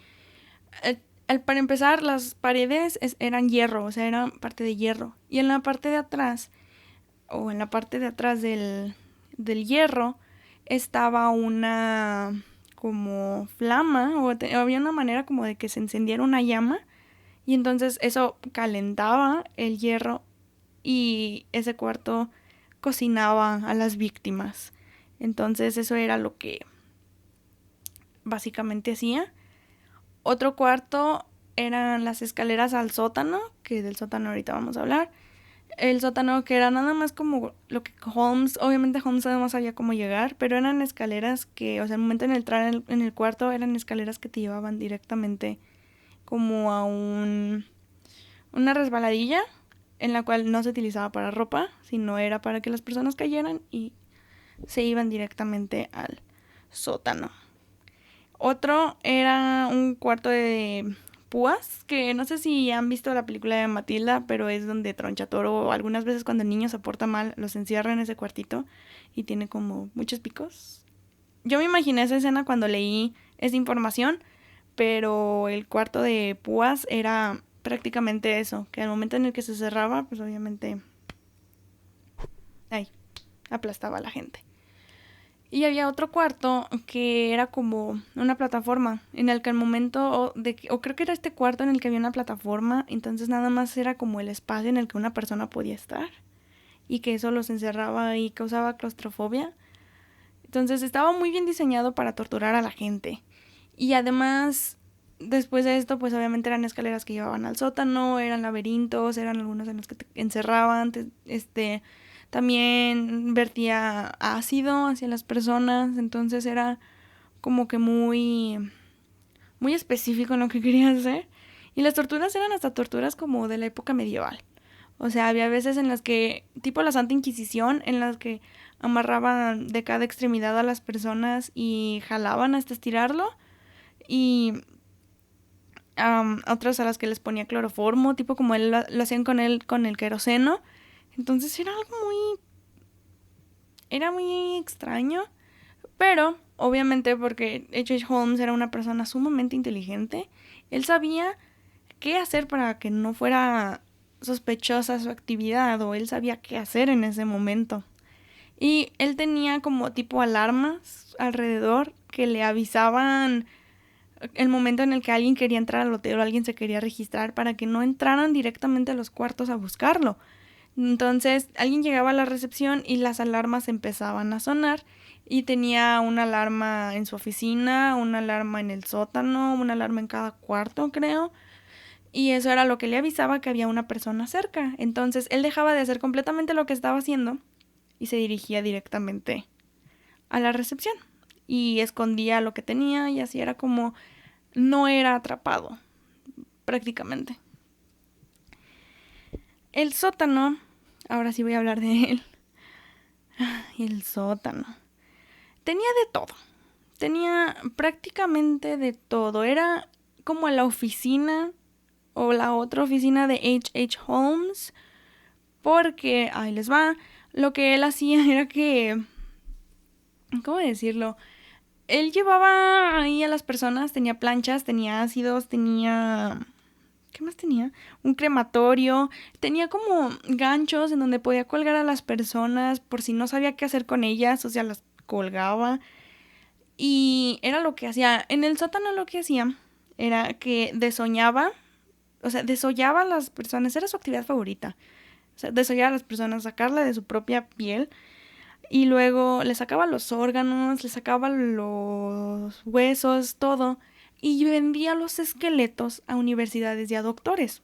S1: para empezar las paredes eran hierro, o sea, eran parte de hierro. Y en la parte de atrás, o en la parte de atrás del hierro, estaba una como flama, o había una manera como de que se encendiera una llama, y entonces eso calentaba el hierro y ese cuarto cocinaba a las víctimas. Entonces eso era lo que básicamente hacía. Otro cuarto eran las escaleras al sótano, que del sótano ahorita vamos a hablar. El sótano que era nada más como lo que Holmes, obviamente Holmes nada más sabía cómo llegar, pero eran escaleras que, o sea, al momento de entrar en el cuarto eran escaleras que te llevaban directamente como a una resbaladilla en la cual no se utilizaba para ropa, sino era para que las personas cayeran y se iban directamente al sótano. Otro era un cuarto de púas, que no sé si han visto la película de Matilda, pero es donde Tronchatoro algunas veces cuando el niño se porta mal los encierra en ese cuartito y tiene como muchos picos. Yo me imaginé esa escena cuando leí esa información, pero el cuarto de púas era prácticamente eso, que al momento en el que se cerraba, pues obviamente ay, aplastaba a la gente. Y había otro cuarto que era como una plataforma, en el que al momento o creo que era este cuarto en el que había una plataforma, entonces nada más era como el espacio en el que una persona podía estar y que eso los encerraba y causaba claustrofobia. Entonces estaba muy bien diseñado para torturar a la gente. Y además, después de esto, pues obviamente eran escaleras que llevaban al sótano, eran laberintos, eran algunos en los que te encerraban, también vertía ácido hacia las personas, entonces era como que muy específico en lo que quería hacer. Y las torturas eran hasta torturas como de la época medieval. O sea, había veces en las que, tipo la Santa Inquisición, en las que amarraban de cada extremidad a las personas y jalaban hasta estirarlo. Y otras a las que les ponía cloroformo, tipo como él lo hacían con él con el queroseno. Entonces era muy extraño, pero obviamente porque H.H. Holmes era una persona sumamente inteligente, él sabía qué hacer para que no fuera sospechosa su actividad, o él sabía qué hacer en ese momento. Y él tenía como tipo alarmas alrededor que le avisaban el momento en el que alguien quería entrar al hotel o alguien se quería registrar, para que no entraran directamente a los cuartos a buscarlo. Entonces alguien llegaba a la recepción y las alarmas empezaban a sonar, y tenía una alarma en su oficina, una alarma en el sótano, una alarma en cada cuarto, creo. Y eso era lo que le avisaba que había una persona cerca. Entonces él dejaba de hacer completamente lo que estaba haciendo y se dirigía directamente a la recepción. Y escondía lo que tenía y así era como no era atrapado, prácticamente. El sótano, ahora sí voy a hablar de él. El sótano. Tenía de todo. Tenía prácticamente de todo. Era como la oficina o la otra oficina de H.H. Holmes. Porque, ahí les va, lo que él hacía era que, ¿cómo decirlo? Él llevaba ahí a las personas, tenía planchas, tenía ácidos, tenía... ¿Qué más tenía? Un crematorio, tenía como ganchos en donde podía colgar a las personas por si no sabía qué hacer con ellas, o sea, las colgaba. Y era lo que hacía. En el sótano lo que hacía era que desollaba, o sea, desollaba a las personas, era su actividad favorita. O sea, desollar a las personas, sacarla de su propia piel. Y luego le sacaba los órganos, le sacaba los huesos, todo. Y vendía los esqueletos a universidades y a doctores.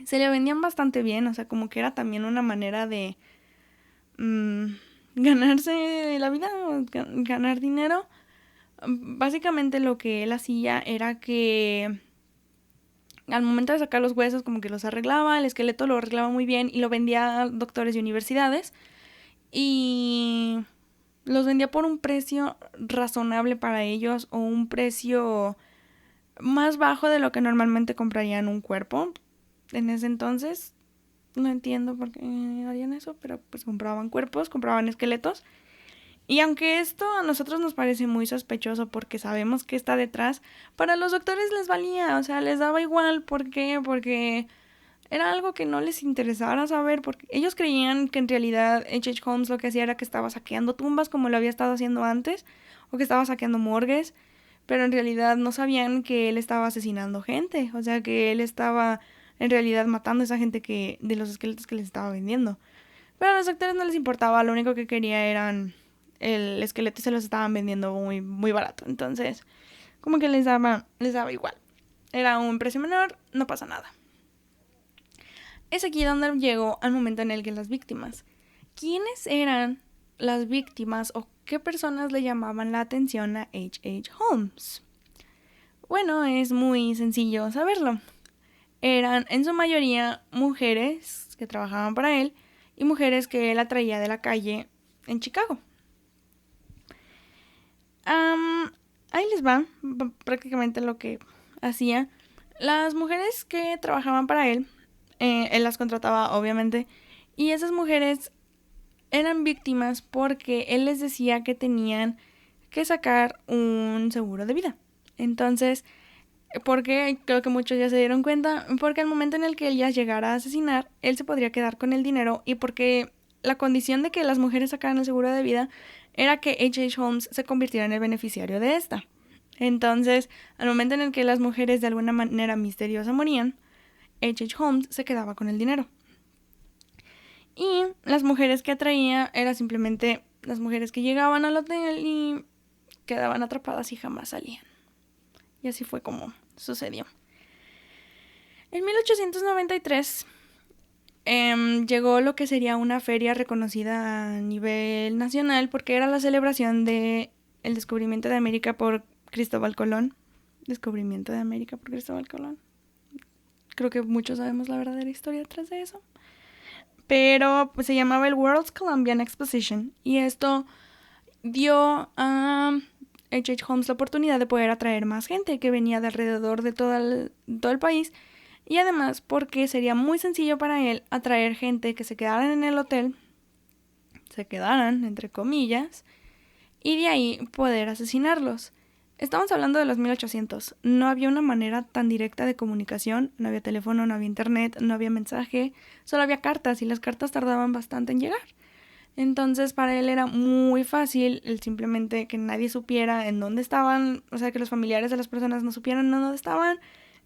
S1: Se le vendían bastante bien, o sea, como que era también una manera de ganarse la vida, ganar dinero. Básicamente lo que él hacía era que al momento de sacar los huesos como que los arreglaba, el esqueleto lo arreglaba muy bien y lo vendía a doctores y universidades. Y los vendía por un precio razonable para ellos, o un precio más bajo de lo que normalmente comprarían un cuerpo en ese entonces. No entiendo por qué harían eso, pero pues compraban cuerpos, compraban esqueletos. Y aunque esto a nosotros nos parece muy sospechoso porque sabemos que está detrás, para los doctores les valía, o sea, les daba igual. ¿Por qué? Porque era algo que no les interesara saber, porque ellos creían que en realidad H.H. Holmes lo que hacía era que estaba saqueando tumbas como lo había estado haciendo antes, o que estaba saqueando morgues, pero en realidad no sabían que él estaba asesinando gente, o sea, que él estaba en realidad matando a esa gente que de los esqueletos que les estaba vendiendo. Pero a los doctores no les importaba, lo único que quería eran el esqueleto y se los estaban vendiendo muy, muy barato. Entonces, como que les daba igual. Era un precio menor, no pasa nada. Es aquí donde llegó al momento en el que las víctimas. ¿Quiénes eran las víctimas o qué personas le llamaban la atención a H.H. Holmes? Bueno, es muy sencillo saberlo. Eran en su mayoría mujeres que trabajaban para él y mujeres que él atraía de la calle en Chicago. Ahí les va prácticamente lo que hacía. Las mujeres que trabajaban para él, él las contrataba obviamente, y esas mujeres eran víctimas porque él les decía que tenían que sacar un seguro de vida. Entonces, porque creo que muchos ya se dieron cuenta, porque al momento en el que él ya llegara a asesinar, él se podría quedar con el dinero y porque la condición de que las mujeres sacaran el seguro de vida era que H.H. Holmes se convirtiera en el beneficiario de esta. Entonces, al momento en el que las mujeres de alguna manera misteriosa morían, H.H. Holmes se quedaba con el dinero. Y las mujeres que atraía eran simplemente las mujeres que llegaban al hotel y quedaban atrapadas y jamás salían. Y así fue como sucedió. En 1893 llegó lo que sería una feria reconocida a nivel nacional porque era la celebración de el descubrimiento de América por Cristóbal Colón. Descubrimiento de América por Cristóbal Colón. Creo que muchos sabemos la verdadera historia detrás de eso. Pero pues, se llamaba el World's Columbian Exposition y esto dio a H.H. Holmes la oportunidad de poder atraer más gente que venía de alrededor de todo el país y además porque sería muy sencillo para él atraer gente que se quedaran en el hotel, se quedaran entre comillas, y de ahí poder asesinarlos. Estamos hablando de los 1800. No había una manera tan directa de comunicación, no había teléfono, no había internet, no había mensaje, solo había cartas y las cartas tardaban bastante en llegar. Entonces para él era muy fácil el simplemente que nadie supiera en dónde estaban, o sea, que los familiares de las personas no supieran en dónde estaban,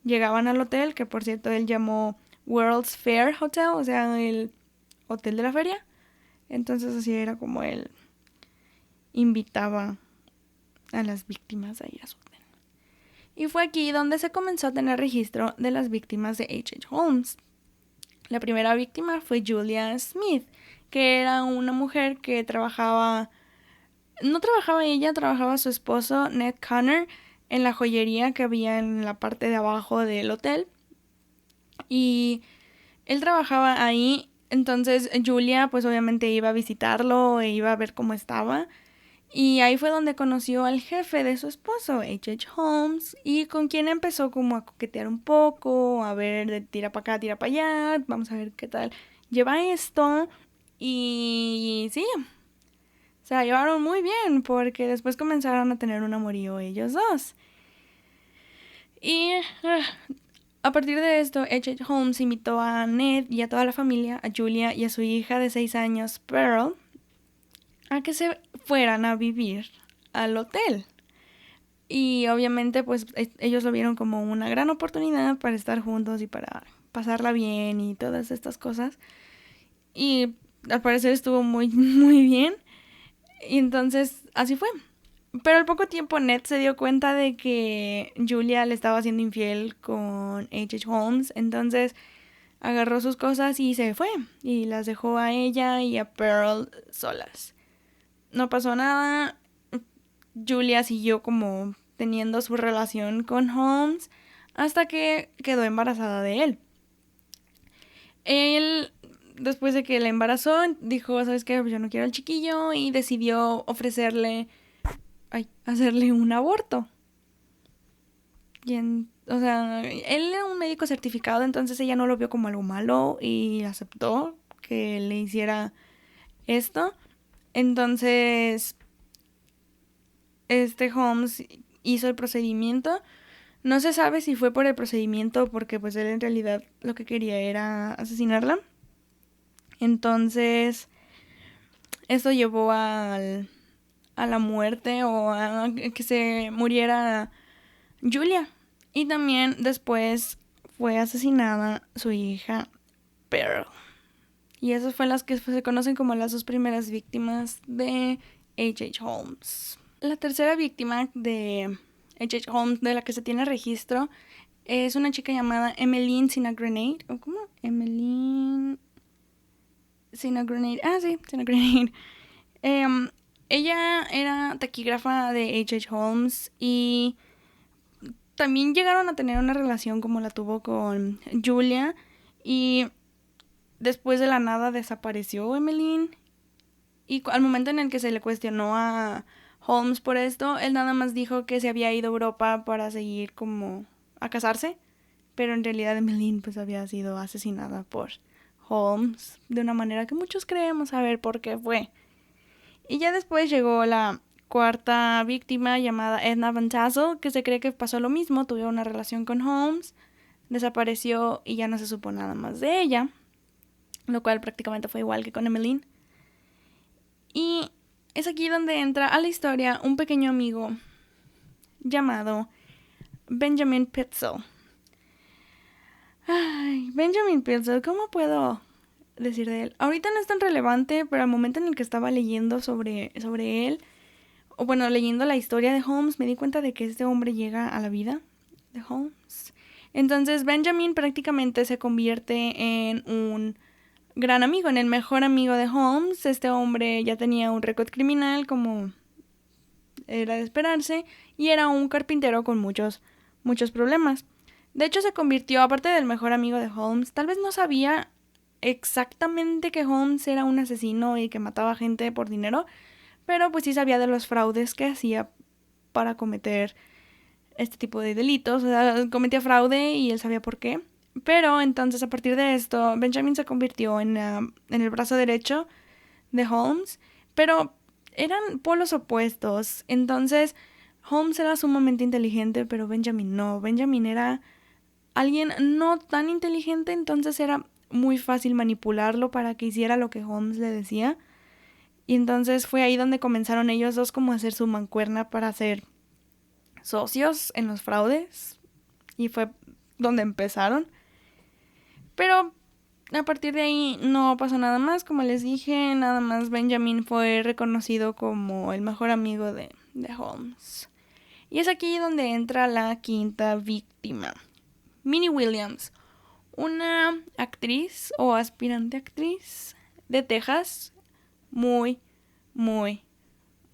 S1: llegaban al hotel, que por cierto él llamó World's Fair Hotel, o sea, el hotel de la feria. Entonces así era como él invitaba a las víctimas a ir a su hotel. Y fue aquí donde se comenzó a tener registro de las víctimas de H.H. Holmes. La primera víctima fue Julia Smith, que era una mujer que trabajaba, no trabajaba ella, trabajaba su esposo Ned Connor en la joyería que había en la parte de abajo del hotel. Y él trabajaba ahí, entonces Julia pues obviamente iba a visitarlo e iba a ver cómo estaba. Y ahí fue donde conoció al jefe de su esposo, H.H. Holmes, y con quien empezó como a coquetear un poco, a ver, de tira para acá, tira para allá, vamos a ver qué tal lleva esto. Y sí, se la llevaron muy bien porque después comenzaron a tener un amorío ellos dos. Y a partir de esto, H.H. Holmes invitó a Ned y a toda la familia, a Julia y a su hija de 6 años, Pearl, a que se fueran a vivir al hotel. Y obviamente pues ellos lo vieron como una gran oportunidad para estar juntos y para pasarla bien y todas estas cosas. Y al parecer estuvo muy, muy bien. Y entonces así fue. Pero al poco tiempo Ned se dio cuenta de que Julia le estaba siendo infiel con H.H. Holmes. Entonces agarró sus cosas y se fue. Y las dejó a ella y a Pearl solas. No pasó nada. Julia siguió como teniendo su relación con Holmes hasta que quedó embarazada de él. Él, después de que la embarazó, dijo, ¿sabes qué? Yo no quiero al chiquillo y decidió hacerle un aborto. O sea, él era un médico certificado, entonces ella no lo vio como algo malo y aceptó que le hiciera esto. Entonces, Holmes hizo el procedimiento. No se sabe si fue por el procedimiento o porque pues él en realidad lo que quería era asesinarla. Entonces, esto llevó a la muerte o a que se muriera Julia. Y también después fue asesinada su hija Pearl. Y esas fueron las que se conocen como las dos primeras víctimas de H.H. Holmes. La tercera víctima de H.H. Holmes de la que se tiene registro es una chica llamada Emmeline Cinna-Grenade. ¿O cómo? Emmeline Cinna-Grenade. Ah, sí, Cinna-Grenade. Ella era taquígrafa de H.H. Holmes y también llegaron a tener una relación como la tuvo con Julia, y después de la nada desapareció Emmeline, y al momento en el que se le cuestionó a Holmes por esto, él nada más dijo que se había ido a Europa para seguir como a casarse, pero en realidad Emmeline pues había sido asesinada por Holmes de una manera que muchos creemos saber por qué fue. Y ya después llegó la cuarta víctima llamada Edna Van Tassel, que se cree que pasó lo mismo, tuvo una relación con Holmes, desapareció y ya no se supo nada más de ella, lo cual prácticamente fue igual que con Emmeline. Y es aquí donde entra a la historia un pequeño amigo llamado Benjamin Pitezel. Ay, Benjamin Pitezel, ¿cómo puedo decir de él? Ahorita no es tan relevante, pero al momento en el que estaba leyendo sobre él, o bueno, leyendo la historia de Holmes, me di cuenta de que este hombre llega a la vida de Holmes. Entonces Benjamin prácticamente se convierte en un gran amigo, en el mejor amigo de Holmes. Este hombre ya tenía un récord criminal, como era de esperarse, y era un carpintero con muchos problemas. De hecho, se convirtió, aparte del mejor amigo de Holmes, tal vez no sabía exactamente que Holmes era un asesino y que mataba gente por dinero, pero pues sí sabía de los fraudes que hacía para cometer este tipo de delitos. O sea, cometía fraude y él sabía por qué. Pero entonces, a partir de esto, Benjamin se convirtió en el brazo derecho de Holmes, pero eran polos opuestos. Entonces, Holmes era sumamente inteligente, pero Benjamin no. Benjamin era alguien no tan inteligente, entonces era muy fácil manipularlo para que hiciera lo que Holmes le decía. Y entonces fue ahí donde comenzaron ellos dos como a hacer su mancuerna para ser socios en los fraudes. Y fue donde empezaron. Pero a partir de ahí no pasó nada más. Como les dije, nada más Benjamin fue reconocido como el mejor amigo de Holmes. Y es aquí donde entra la quinta víctima, Minnie Williams, una actriz o aspirante actriz de Texas, muy, muy,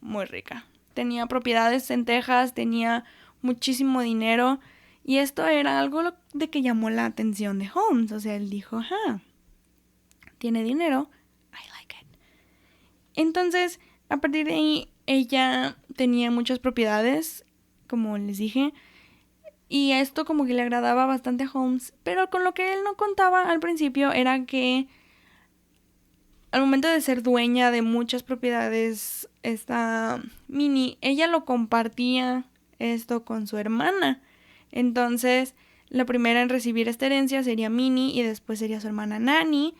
S1: muy rica. Tenía propiedades en Texas, tenía muchísimo dinero, y esto era algo de que llamó la atención de Holmes. O sea, él dijo, tiene dinero, I like it. Entonces, a partir de ahí, ella tenía muchas propiedades, como les dije, y esto como que le agradaba bastante a Holmes, pero con lo que él no contaba al principio era que al momento de ser dueña de muchas propiedades, esta Minnie, ella lo compartía esto con su hermana. Entonces, la primera en recibir esta herencia sería Minnie y después sería su hermana Nanny.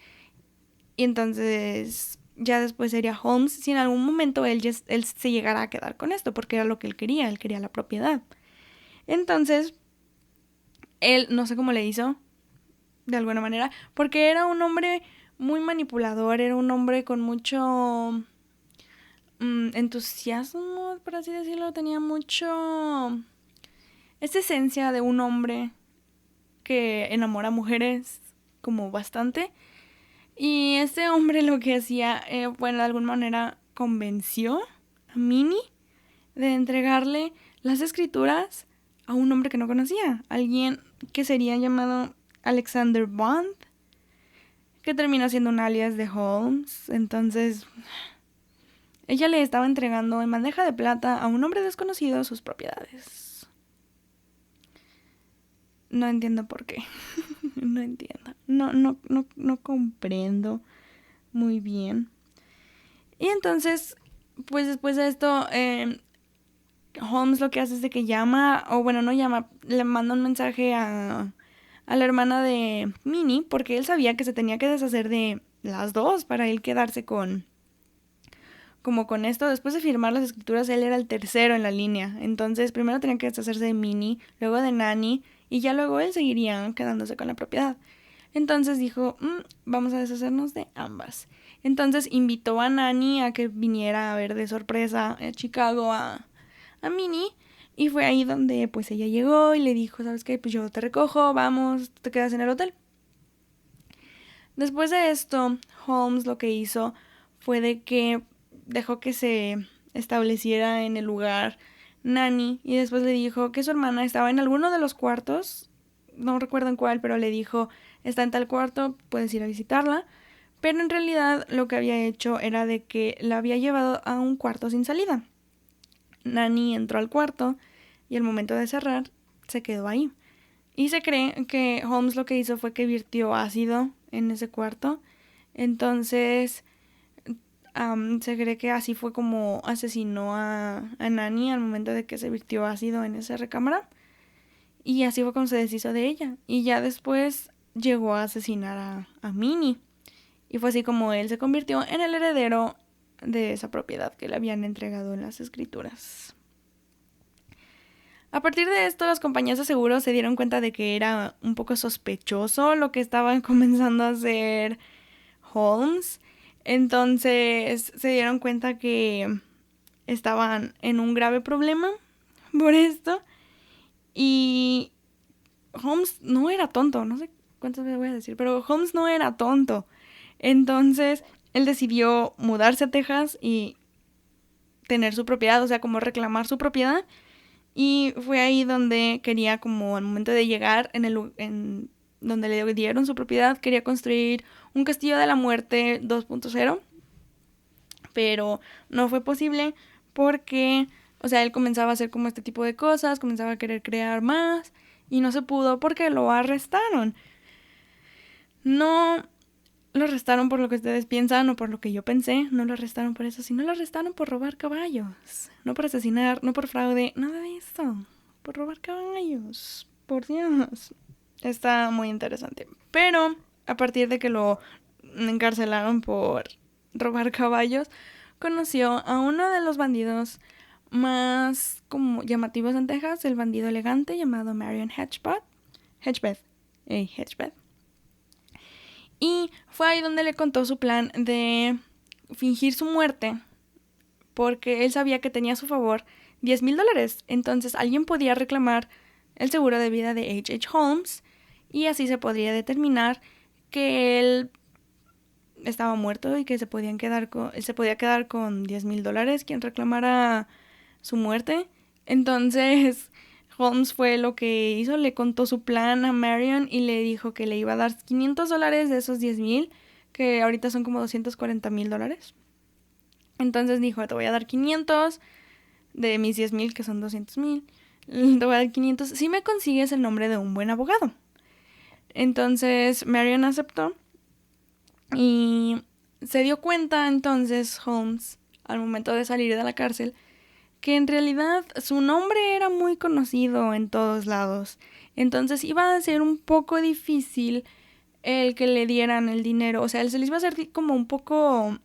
S1: Y entonces, ya después sería Holmes, si en algún momento él se llegara a quedar con esto, porque era lo que él quería la propiedad. Entonces, él, no sé cómo le hizo, de alguna manera, porque era un hombre muy manipulador, era un hombre con mucho entusiasmo, por así decirlo, tenía mucho esta esencia de un hombre que enamora a mujeres como bastante. Y este hombre lo que hacía, bueno, de alguna manera convenció a Minnie de entregarle las escrituras a un hombre que no conocía, alguien que sería llamado Alexander Bond, que terminó siendo un alias de Holmes. Entonces, ella le estaba entregando en bandeja de plata a un hombre desconocido sus propiedades. No entiendo por qué. No entiendo. No comprendo muy bien. Y entonces, pues después de esto, Holmes lo que hace es de que llama, o bueno, no llama, le manda un mensaje a la hermana de Minnie, porque él sabía que se tenía que deshacer de las dos para él quedarse con esto. Después de firmar las escrituras, él era el tercero en la línea. Entonces, primero tenía que deshacerse de Minnie, luego de Nanny, y ya luego él seguiría quedándose con la propiedad. Entonces dijo, vamos a deshacernos de ambas. Entonces invitó a Nanny a que viniera a ver de sorpresa a Chicago a Minnie. Y fue ahí donde pues ella llegó y le dijo, ¿sabes qué? Pues yo te recojo, vamos, te quedas en el hotel. Después de esto, Holmes lo que hizo fue de que dejó que se estableciera en el lugar Nanny y después le dijo que su hermana estaba en alguno de los cuartos, no recuerdo en cuál, pero le dijo, está en tal cuarto, puedes ir a visitarla. Pero en realidad lo que había hecho era de que la había llevado a un cuarto sin salida. Nanny entró al cuarto y al momento de cerrar se quedó ahí. Y se cree que Holmes lo que hizo fue que virtió ácido en ese cuarto. Entonces se cree que así fue como asesinó a Nanny al momento de que se virtió ácido en esa recámara. Y así fue como se deshizo de ella. Y ya después llegó a asesinar a Minnie. Y fue así como él se convirtió en el heredero de esa propiedad que le habían entregado en las escrituras. A partir de esto, las compañías de seguros se dieron cuenta de que era un poco sospechoso lo que estaban comenzando a hacer Holmes. Entonces se dieron cuenta que estaban en un grave problema por esto. Y Holmes no era tonto, no sé cuántas veces voy a decir, pero Holmes no era tonto. Entonces él decidió mudarse a Texas y tener su propiedad, o sea, como reclamar su propiedad. Y fue ahí donde quería, como al momento de llegar, en donde le dieron su propiedad, quería construir un castillo de la muerte 2.0. Pero no fue posible porque, o sea, él comenzaba a hacer como este tipo de cosas, comenzaba a querer crear más y no se pudo porque lo arrestaron. No lo arrestaron por lo que ustedes piensan o por lo que yo pensé, no lo arrestaron por eso, sino lo arrestaron por robar caballos, no por asesinar, no por fraude, nada de eso, por robar caballos, por Dios. Está muy interesante. Pero a partir de que lo encarcelaron por robar caballos, conoció a uno de los bandidos más como llamativos en Texas, el bandido elegante llamado Marion Hedgebeth. Y fue ahí donde le contó su plan de fingir su muerte, porque él sabía que tenía a su favor $10,000. Entonces alguien podía reclamar el seguro de vida de H.H. Holmes y así se podría determinar que él estaba muerto y que se podía quedar con $10,000 quien reclamara su muerte. Entonces Holmes fue lo que hizo, le contó su plan a Marion y le dijo que le iba a dar $500 de esos 10,000, que ahorita son como $240,000. Entonces dijo, te voy a dar 500 de mis 10,000, que son 200,000. Te voy a dar 500 si me consigues el nombre de un buen abogado. Entonces Marion aceptó y se dio cuenta entonces Holmes, al momento de salir de la cárcel, que en realidad su nombre era muy conocido en todos lados. Entonces iba a ser un poco difícil el que le dieran el dinero. O sea, se les iba a hacer como un poco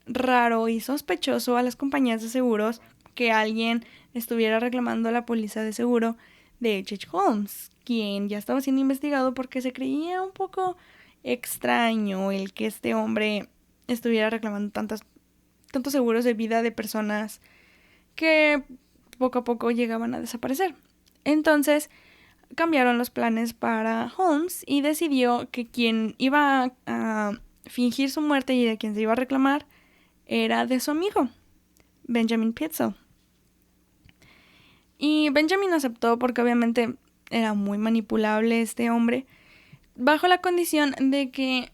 S1: raro y sospechoso a las compañías de seguros que alguien estuviera reclamando la póliza de seguro de H.H. Holmes, quien ya estaba siendo investigado porque se creía un poco extraño el que este hombre estuviera reclamando tantos seguros de vida de personas que poco a poco llegaban a desaparecer. Entonces cambiaron los planes para Holmes y decidió que quien iba a fingir su muerte y de quien se iba a reclamar era de su amigo, Benjamin Pitezel. Y Benjamin aceptó porque obviamente era muy manipulable este hombre, bajo la condición de que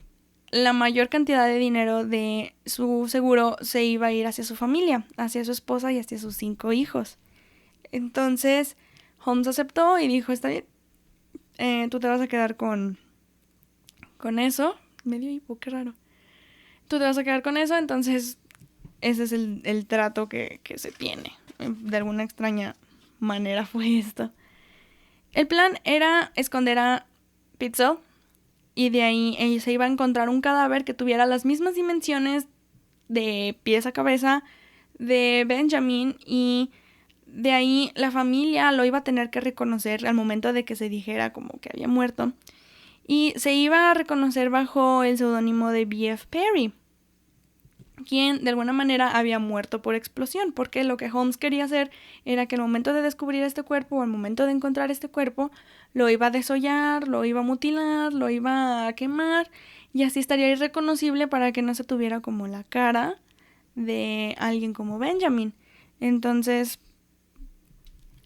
S1: la mayor cantidad de dinero de su seguro se iba a ir hacia su familia, hacia su esposa y hacia sus 5 hijos. Entonces Holmes aceptó y dijo, está bien, tú te vas a quedar con eso. Medio hipo, qué raro. Tú te vas a quedar con eso, entonces ese es el trato que se tiene. De alguna extraña manera fue esto. El plan era esconder a Pitzel y de ahí se iba a encontrar un cadáver que tuviera las mismas dimensiones de pies a cabeza de Benjamin, y de ahí la familia lo iba a tener que reconocer al momento de que se dijera como que había muerto, y se iba a reconocer bajo el seudónimo de B.F. Perry, quien de alguna manera había muerto por explosión, porque lo que Holmes quería hacer era que al momento de descubrir este cuerpo o al momento de encontrar este cuerpo, lo iba a desollar, lo iba a mutilar, lo iba a quemar, y así estaría irreconocible para que no se tuviera como la cara de alguien como Benjamin. Entonces,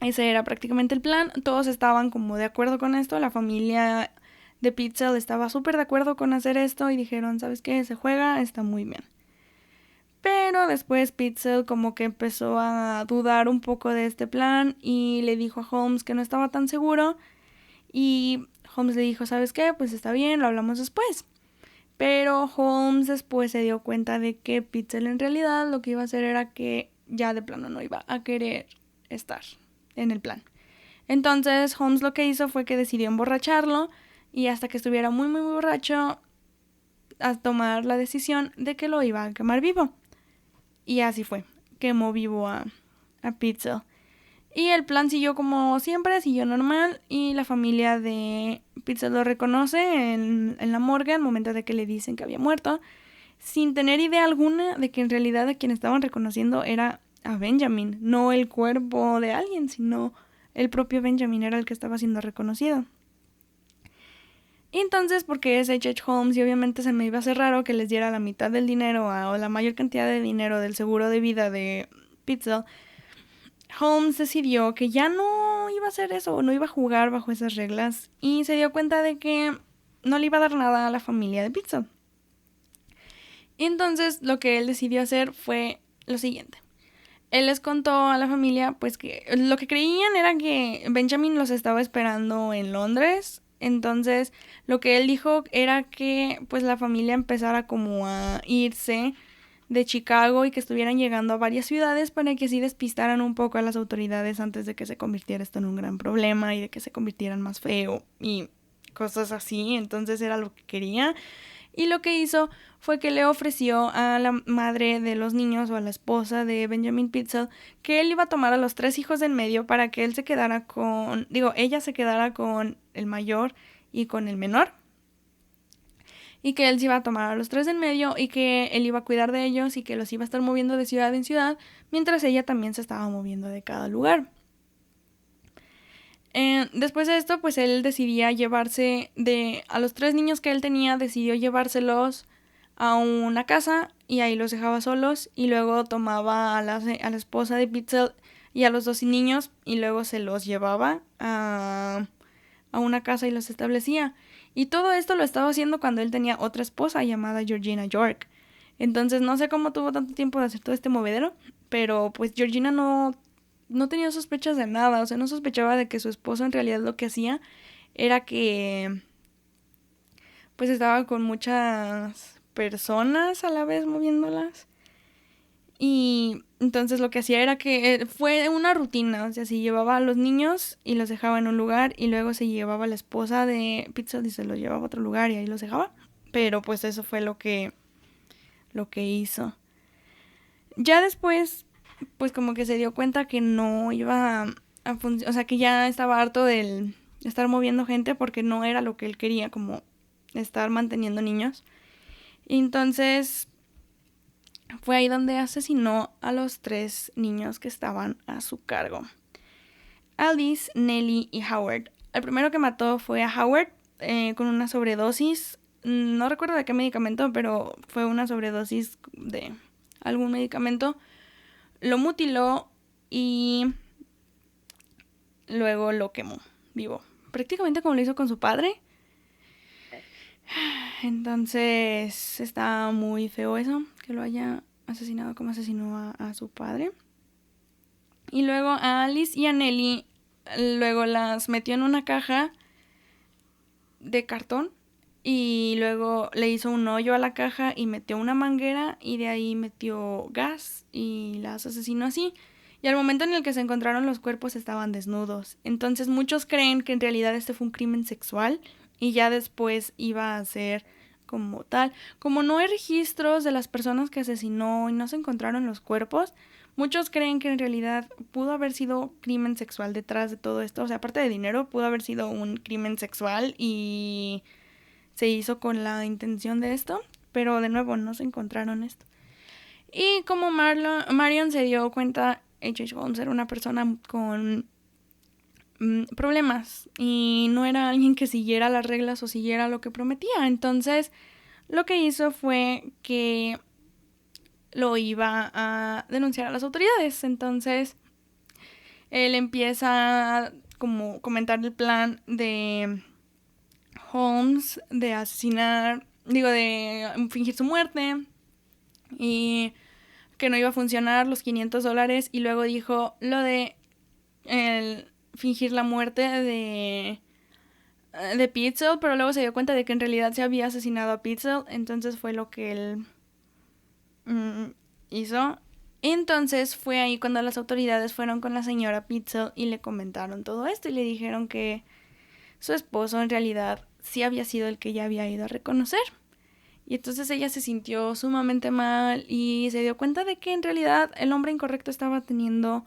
S1: ese era prácticamente el plan. Todos estaban como de acuerdo con esto. La familia de Pitzel estaba súper de acuerdo con hacer esto y dijeron, ¿sabes qué? Se juega, está muy bien. Pero después Pitzel como que empezó a dudar un poco de este plan y le dijo a Holmes que no estaba tan seguro, y Holmes le dijo, ¿sabes qué? Pues está bien, lo hablamos después. Pero Holmes después se dio cuenta de que Pitzel en realidad lo que iba a hacer era que ya de plano no iba a querer estar en el plan. Entonces Holmes lo que hizo fue que decidió emborracharlo, y hasta que estuviera muy muy borracho a tomar la decisión de que lo iba a quemar vivo. Y así fue, quemó vivo a Pitzel. Y el plan siguió como siempre, siguió normal, y la familia de Pitzel lo reconoce en la morgue al momento de que le dicen que había muerto, sin tener idea alguna de que en realidad a quien estaban reconociendo era a Benjamin, no el cuerpo de alguien, sino el propio Benjamin era el que estaba siendo reconocido. Y entonces, porque es H.H. Holmes y obviamente se me iba a hacer raro que les diera la mitad del dinero o la mayor cantidad de dinero del seguro de vida de Pitzel, Holmes decidió que ya no iba a hacer eso, no iba a jugar bajo esas reglas, y se dio cuenta de que no le iba a dar nada a la familia de Pitzel. Y entonces lo que él decidió hacer fue lo siguiente. Él les contó a la familia pues que lo que creían era que Benjamin los estaba esperando en Londres. Entonces lo que él dijo era que pues la familia empezara como a irse de Chicago y que estuvieran llegando a varias ciudades para que así despistaran un poco a las autoridades antes de que se convirtiera esto en un gran problema y de que se convirtieran más feo y cosas así. Entonces era lo que quería. Y lo que hizo fue que le ofreció a la madre de los niños o a la esposa de Benjamin Pitzel que él iba a tomar a los 3 hijos en medio para que él se quedara ella se quedara con el mayor y con el menor. Y que él se iba a tomar a los 3 en medio y que él iba a cuidar de ellos y que los iba a estar moviendo de ciudad en ciudad, mientras ella también se estaba moviendo de cada lugar. Después de esto, pues él decidía llevarse a los 3 niños que él tenía, decidió llevárselos a una casa y ahí los dejaba solos, y luego tomaba a la esposa de Pitzel y a los 2 niños y luego se los llevaba a una casa y los establecía. Y todo esto lo estaba haciendo cuando él tenía otra esposa llamada Georgina York. Entonces no sé cómo tuvo tanto tiempo de hacer todo este movedero, pero pues Georgina no tenía sospechas de nada, o sea, no sospechaba de que su esposo en realidad lo que hacía era que pues estaba con muchas personas a la vez moviéndolas. Y entonces lo que hacía era que fue una rutina, o sea, se llevaba a los niños y los dejaba en un lugar, y luego se llevaba a la esposa de Pitzel y se los llevaba a otro lugar y ahí los dejaba. Pero pues eso fue lo que hizo. Ya después, pues como que se dio cuenta que no iba a funcionar, o sea, que ya estaba harto de estar moviendo gente porque no era lo que él quería, como estar manteniendo niños. Y entonces fue ahí donde asesinó a los 3 niños que estaban a su cargo: Alice, Nellie y Howard. El primero que mató fue a Howard con una sobredosis. No recuerdo de qué medicamento, pero fue una sobredosis de algún medicamento. Lo mutiló y luego lo quemó vivo, prácticamente como lo hizo con su padre. Entonces está muy feo eso, que lo haya asesinado como asesinó a su padre. Y luego a Alice y a Nellie luego las metió en una caja de cartón y luego le hizo un hoyo a la caja y metió una manguera y de ahí metió gas y las asesinó así. Y al momento en el que se encontraron los cuerpos estaban desnudos. Entonces muchos creen que en realidad este fue un crimen sexual y ya después iba a ser como tal. Como no hay registros de las personas que asesinó y no se encontraron los cuerpos, muchos creen que en realidad pudo haber sido crimen sexual detrás de todo esto. O sea, aparte de dinero, pudo haber sido un crimen sexual y se hizo con la intención de esto. Pero de nuevo, no se encontraron esto. Y como Marion se dio cuenta, H.H. Holmes era una persona con problemas y no era alguien que siguiera las reglas o siguiera lo que prometía. Entonces, lo que hizo fue que lo iba a denunciar a las autoridades. Entonces, él empieza a como comentar el plan de Holmes de asesinar, de fingir su muerte y que no iba a funcionar los $500 y luego dijo lo de fingir la muerte de Pitzel, pero luego se dio cuenta de que en realidad se había asesinado a Pitzel, entonces fue lo que él hizo. Entonces fue ahí cuando las autoridades fueron con la señora Pitzel y le comentaron todo esto y le dijeron que su esposo en realidad sí había sido el que ella había ido a reconocer. Y entonces ella se sintió sumamente mal y se dio cuenta de que en realidad el hombre incorrecto estaba teniendo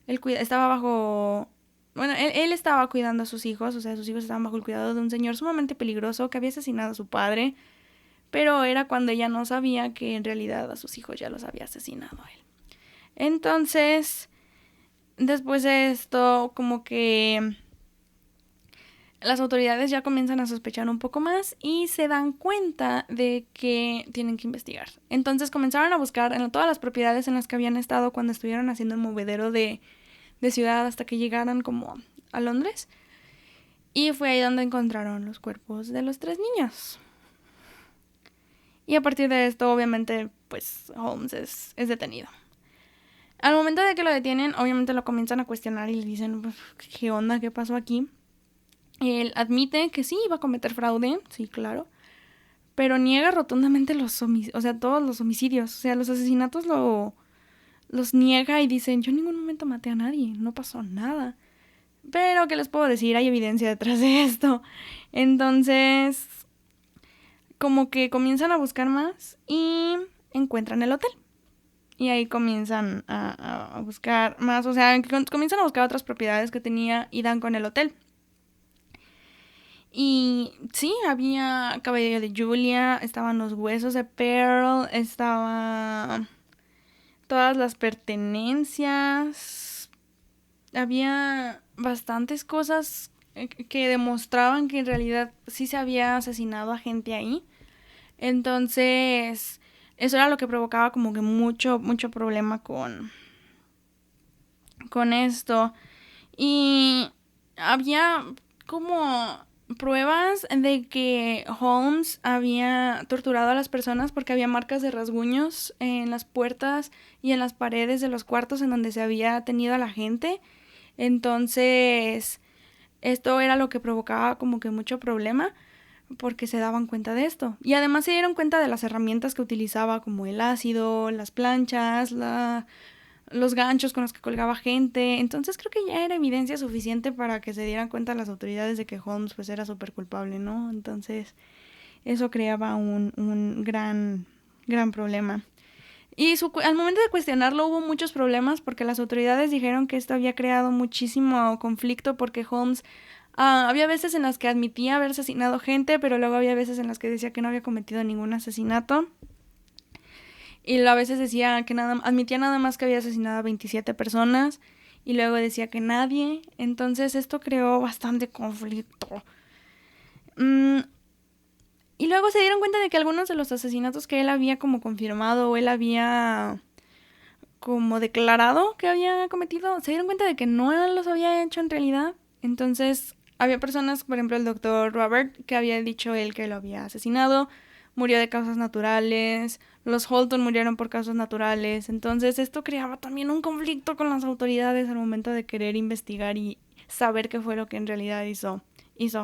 S1: estaba bajo... Bueno, él estaba cuidando a sus hijos, o sea, sus hijos estaban bajo el cuidado de un señor sumamente peligroso que había asesinado a su padre, pero era cuando ella no sabía que en realidad a sus hijos ya los había asesinado a él. Entonces, después de esto, como que las autoridades ya comienzan a sospechar un poco más y se dan cuenta de que tienen que investigar. Entonces comenzaron a buscar en todas las propiedades en las que habían estado cuando estuvieron haciendo el movedero de ciudad hasta que llegaran como a Londres. Y fue ahí donde encontraron los cuerpos de los 3 niños. Y a partir de esto, obviamente, pues Holmes es detenido. Al momento de que lo detienen, obviamente lo comienzan a cuestionar y le dicen, pues, ¿qué onda? ¿Qué pasó aquí? Él admite que sí iba a cometer fraude, sí, claro, pero niega rotundamente todos los homicidios. O sea, los asesinatos los niega y dicen, yo en ningún momento maté a nadie, no pasó nada. Pero, ¿qué les puedo decir? Hay evidencia detrás de esto. Entonces, como que comienzan a buscar más y encuentran el hotel. Y ahí comienzan a buscar más, o sea, comienzan a buscar otras propiedades que tenía y dan con el hotel. Y sí, había cabello de Julia, estaban los huesos de Pearl, estaba todas las pertenencias. Había bastantes cosas que demostraban que en realidad sí se había asesinado a gente ahí. Entonces, eso era lo que provocaba como que mucho problema con esto. Y había como pruebas de que Holmes había torturado a las personas porque había marcas de rasguños en las puertas y en las paredes de los cuartos en donde se había tenido a la gente. Entonces, esto era lo que provocaba como que mucho problema porque se daban cuenta de esto. Y además se dieron cuenta de las herramientas que utilizaba como el ácido, las planchas, los ganchos con los que colgaba gente. Entonces creo que ya era evidencia suficiente para que se dieran cuenta las autoridades de que Holmes pues era súper culpable, ¿no? Entonces eso creaba un gran problema. Y al momento de cuestionarlo hubo muchos problemas porque las autoridades dijeron que esto había creado muchísimo conflicto porque Holmes había veces en las que admitía haber asesinado gente, pero luego había veces en las que decía que no había cometido ningún asesinato. Y a veces decía que admitía nada más que había asesinado a 27 personas y luego decía que nadie. Entonces esto creó bastante conflicto. Y luego se dieron cuenta de que algunos de los asesinatos que él había como confirmado o él había como declarado que había cometido, se dieron cuenta de que no los había hecho en realidad. Entonces había personas, por ejemplo el doctor Robert, que había dicho él que lo había asesinado. Murió de causas naturales, los Holton murieron por causas naturales, entonces esto creaba también un conflicto con las autoridades al momento de querer investigar y saber qué fue lo que en realidad hizo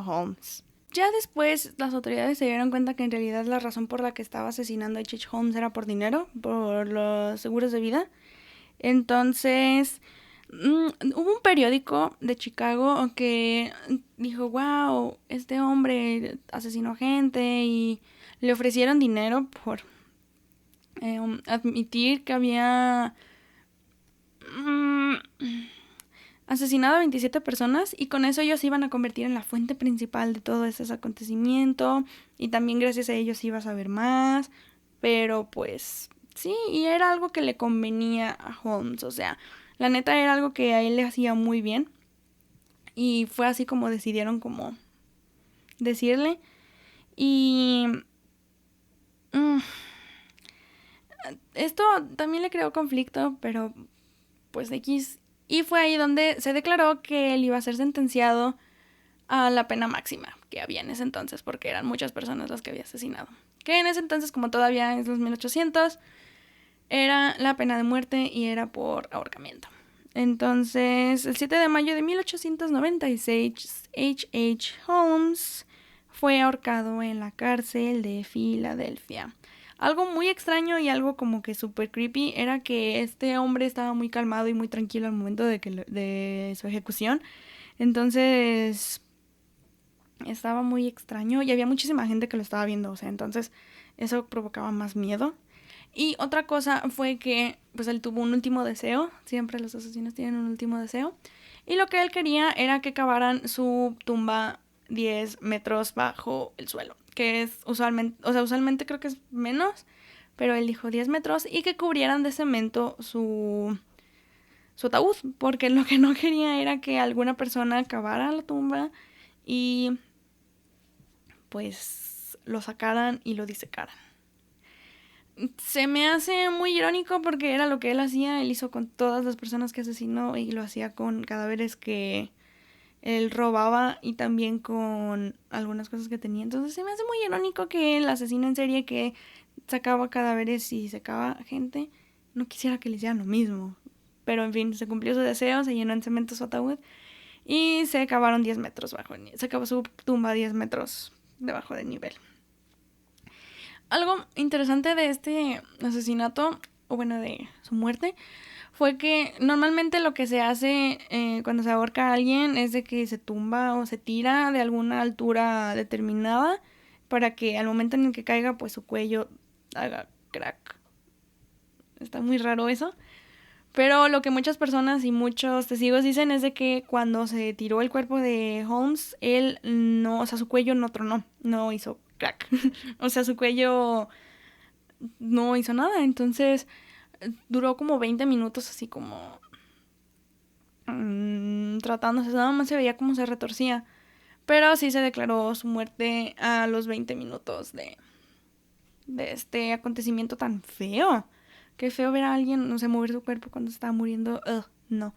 S1: Holmes. Ya después las autoridades se dieron cuenta que en realidad la razón por la que estaba asesinando a H.H. Holmes era por dinero, por los seguros de vida. Entonces, hubo un periódico de Chicago que dijo, wow, este hombre asesinó gente, y le ofrecieron dinero por admitir que había asesinado a 27 personas, y con eso ellos se iban a convertir en la fuente principal de todo ese acontecimiento, y también gracias a ellos iba a saber más. Pero pues sí, y era algo que le convenía a Holmes, o sea, la neta era algo que a él le hacía muy bien, y fue así como decidieron como decirle. Y esto también le creó conflicto, pero pues X. Y fue ahí donde se declaró que él iba a ser sentenciado a la pena máxima que había en ese entonces, porque eran muchas personas las que había asesinado. Que en ese entonces, como todavía es los 1800, era la pena de muerte y era por ahorcamiento. Entonces, el 7 de mayo de 1896, H.H. Holmes fue ahorcado en la cárcel de Filadelfia. Algo muy extraño y algo como que súper creepy era que este hombre estaba muy calmado y muy tranquilo al momento de su ejecución. Entonces, estaba muy extraño y había muchísima gente que lo estaba viendo, o sea, entonces eso provocaba más miedo. Y otra cosa fue que pues él tuvo un último deseo, siempre los asesinos tienen un último deseo, y lo que él quería era que cavaran su tumba 10 metros bajo el suelo, que es usualmente creo que es menos, pero él dijo 10 metros, y que cubrieran de cemento su ataúd, porque lo que no quería era que alguna persona cavara la tumba y pues lo sacaran y lo disecaran. Se me hace muy irónico porque era lo que él hacía, él hizo con todas las personas que asesinó, y lo hacía con cadáveres que él robaba y también con algunas cosas que tenía. Entonces se me hace muy irónico que el asesino en serie que sacaba cadáveres y secaba gente no quisiera que le hicieran lo mismo. Pero en fin, se cumplió su deseo, se llenó en cemento su ataúd y se cavaron 10 metros bajo, se cavó su tumba 10 metros debajo del nivel. Algo interesante de este asesinato, o bueno, de su muerte, fue que normalmente lo que se hace cuando se ahorca a alguien es de que se tumba o se tira de alguna altura determinada para que al momento en el que caiga, pues su cuello haga crack. Está muy raro eso. Pero lo que muchas personas y muchos testigos dicen es de que cuando se tiró el cuerpo de Holmes, él no, o sea, su cuello no tronó, no hizo crack. O sea, su cuello no hizo nada. Entonces duró como 20 minutos así como tratándose, nada más se veía como se retorcía. Pero sí se declaró su muerte a los 20 minutos de este acontecimiento tan feo. Qué feo ver a alguien, no sé, mover su cuerpo cuando estaba muriendo. No.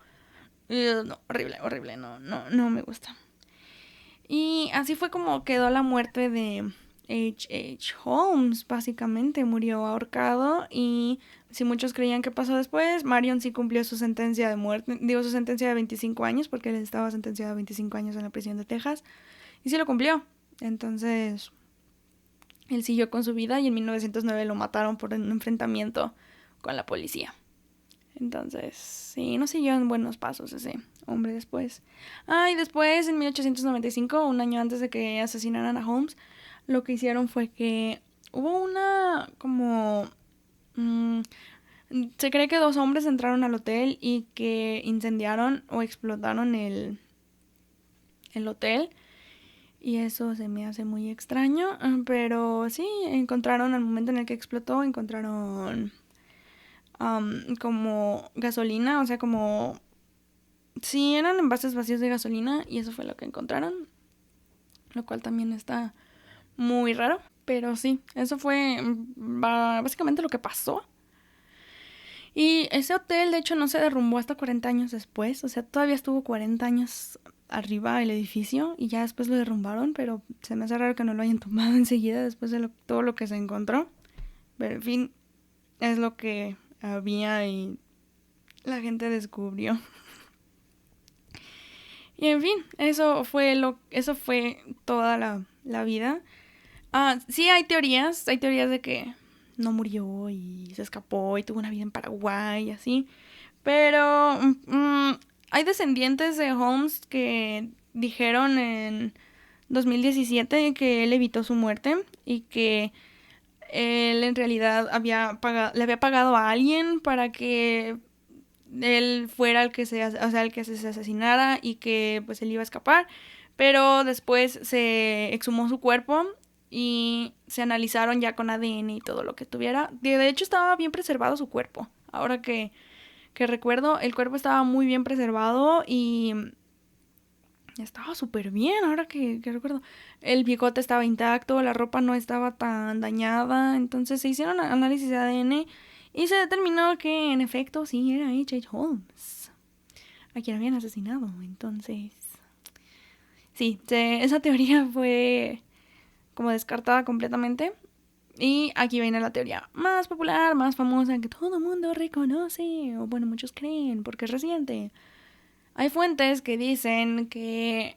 S1: No, horrible, horrible, no me gusta. Y así fue como quedó la muerte de H.H. Holmes, básicamente murió ahorcado. Y si muchos creían que pasó después, Marion sí cumplió su sentencia de muerte, digo su sentencia de 25 años, porque él estaba sentenciado a 25 años en la prisión de Texas, y sí lo cumplió. Entonces, él siguió con su vida y en 1909 lo mataron por un enfrentamiento con la policía. Entonces, sí, no siguió en buenos pasos ese hombre después. Y después, en 1895, un año antes de que asesinaran a Holmes, lo que hicieron fue que hubo una como... se cree que 2 hombres entraron al hotel y que incendiaron o explotaron el hotel. Y eso se me hace muy extraño, pero sí, encontraron al momento en el que explotó, encontraron como gasolina, o sea, como... Sí, eran envases vacíos de gasolina y eso fue lo que encontraron, lo cual también está muy raro. Pero sí, eso fue básicamente lo que pasó. Y ese hotel, de hecho, no se derrumbó hasta 40 años después, o sea, todavía estuvo 40 años arriba el edificio y ya después lo derrumbaron, pero se me hace raro que no lo hayan tomado enseguida después de todo lo que se encontró. Pero en fin, es lo que había y la gente descubrió. Y en fin, eso fue toda la vida. Sí hay teorías de que no murió y se escapó y tuvo una vida en Paraguay y así. Pero hay descendientes de Holmes que dijeron en 2017 que él evitó su muerte y que él en realidad le había pagado a alguien para que él fuera el que se asesinara y que pues él iba a escapar, pero después se exhumó su cuerpo y se analizaron ya con ADN y todo lo que tuviera. De hecho estaba bien preservado su cuerpo. Ahora que recuerdo, el cuerpo estaba muy bien preservado y estaba súper bien, ahora que recuerdo. El bigote estaba intacto, la ropa no estaba tan dañada. Entonces se hicieron análisis de ADN y se determinó que en efecto sí era H.H. Holmes a quien habían asesinado. Entonces, sí, esa teoría fue como descartada completamente. Y aquí viene la teoría más popular, más famosa, que todo el mundo reconoce, o bueno, muchos creen, porque es reciente. Hay fuentes que dicen que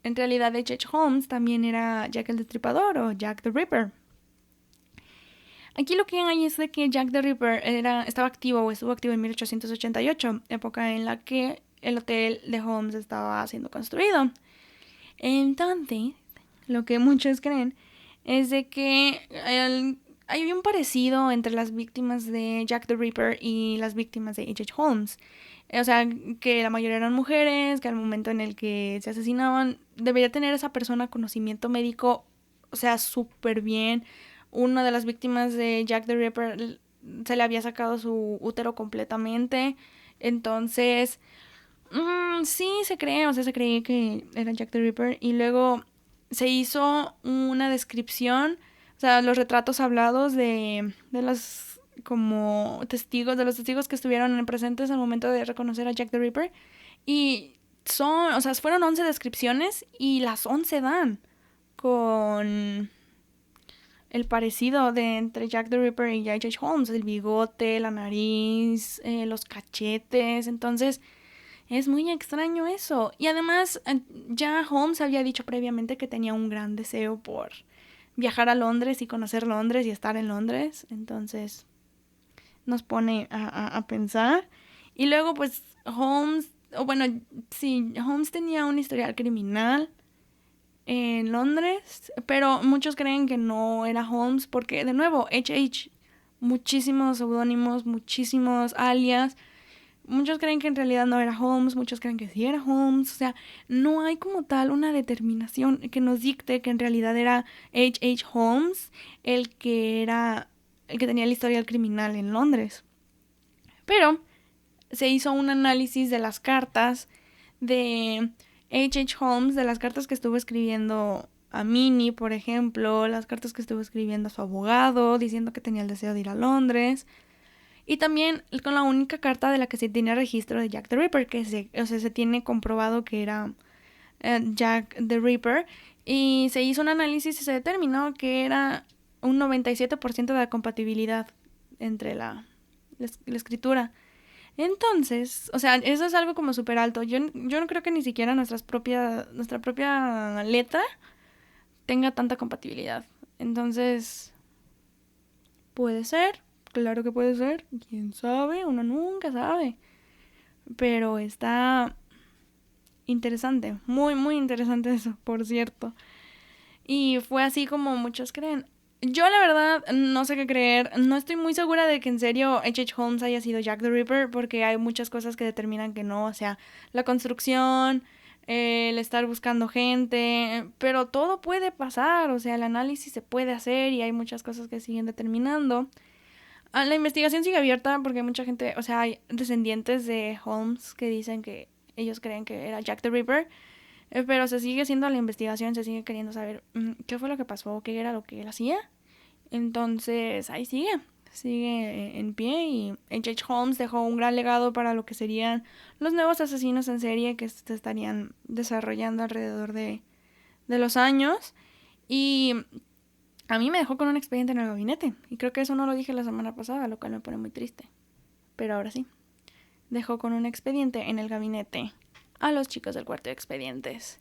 S1: en realidad H.H. Holmes también era Jack el Destripador o Jack the Ripper. Aquí lo que hay es de que Jack the Ripper estuvo activo en 1888, época en la que el hotel de Holmes estaba siendo construido. Entonces, lo que muchos creen es de que hay un parecido entre las víctimas de Jack the Ripper y las víctimas de H.H. Holmes. O sea, que la mayoría eran mujeres, que al momento en el que se asesinaban debería tener esa persona conocimiento médico, o sea, súper bien. Una de las víctimas de Jack the Ripper se le había sacado su útero completamente. Entonces, sí se cree que era Jack the Ripper. Y luego se hizo una descripción, o sea, los retratos hablados de los como testigos, de los testigos que estuvieron presentes al momento de reconocer a Jack the Ripper. Y fueron 11 descripciones y las 11 dan con el parecido de entre Jack the Ripper y H.H. Holmes, el bigote, la nariz, los cachetes. Entonces es muy extraño eso. Y además ya Holmes había dicho previamente que tenía un gran deseo por viajar a Londres y conocer Londres y estar en Londres. Entonces nos pone a pensar. Y luego pues Holmes tenía un historial criminal en Londres, pero muchos creen que no era Holmes porque, de nuevo, H.H., muchísimos seudónimos, muchísimos alias. Muchos creen que en realidad no era Holmes, muchos creen que sí era Holmes. O sea, no hay como tal una determinación que nos dicte que en realidad era H.H. Holmes el que tenía el historial criminal en Londres. Pero se hizo un análisis de las cartas de H.H. Holmes, de las cartas que estuvo escribiendo a Minnie, por ejemplo, las cartas que estuvo escribiendo a su abogado, diciendo que tenía el deseo de ir a Londres. Y también con la única carta de la que se tiene registro de Jack the Ripper, que se tiene comprobado que era Jack the Ripper. Y se hizo un análisis y se determinó que era un 97% de la compatibilidad entre la escritura. Entonces, o sea, eso es algo como súper alto. Yo no creo que ni siquiera nuestra propia letra tenga tanta compatibilidad. Entonces, puede ser, claro que puede ser. ¿Quién sabe? Uno nunca sabe. Pero está interesante, muy, muy interesante eso, por cierto. Y fue así como muchos creen. Yo la verdad no sé qué creer, no estoy muy segura de que en serio H.H. Holmes haya sido Jack the Ripper porque hay muchas cosas que determinan que no, o sea, la construcción, el estar buscando gente, pero todo puede pasar, o sea, el análisis se puede hacer y hay muchas cosas que siguen determinando. La investigación sigue abierta porque hay mucha gente, o sea, hay descendientes de Holmes que dicen que ellos creen que era Jack the Ripper. Pero se sigue haciendo la investigación, se sigue queriendo saber qué fue lo que pasó, qué era lo que él hacía. Entonces, ahí sigue en pie y H.H. Holmes dejó un gran legado para lo que serían los nuevos asesinos en serie que se estarían desarrollando alrededor de los años. Y a mí me dejó con un expediente en el gabinete. Y creo que eso no lo dije la semana pasada, lo cual me pone muy triste. Pero ahora sí, dejó con un expediente en el gabinete a los chicos del cuarto de expedientes.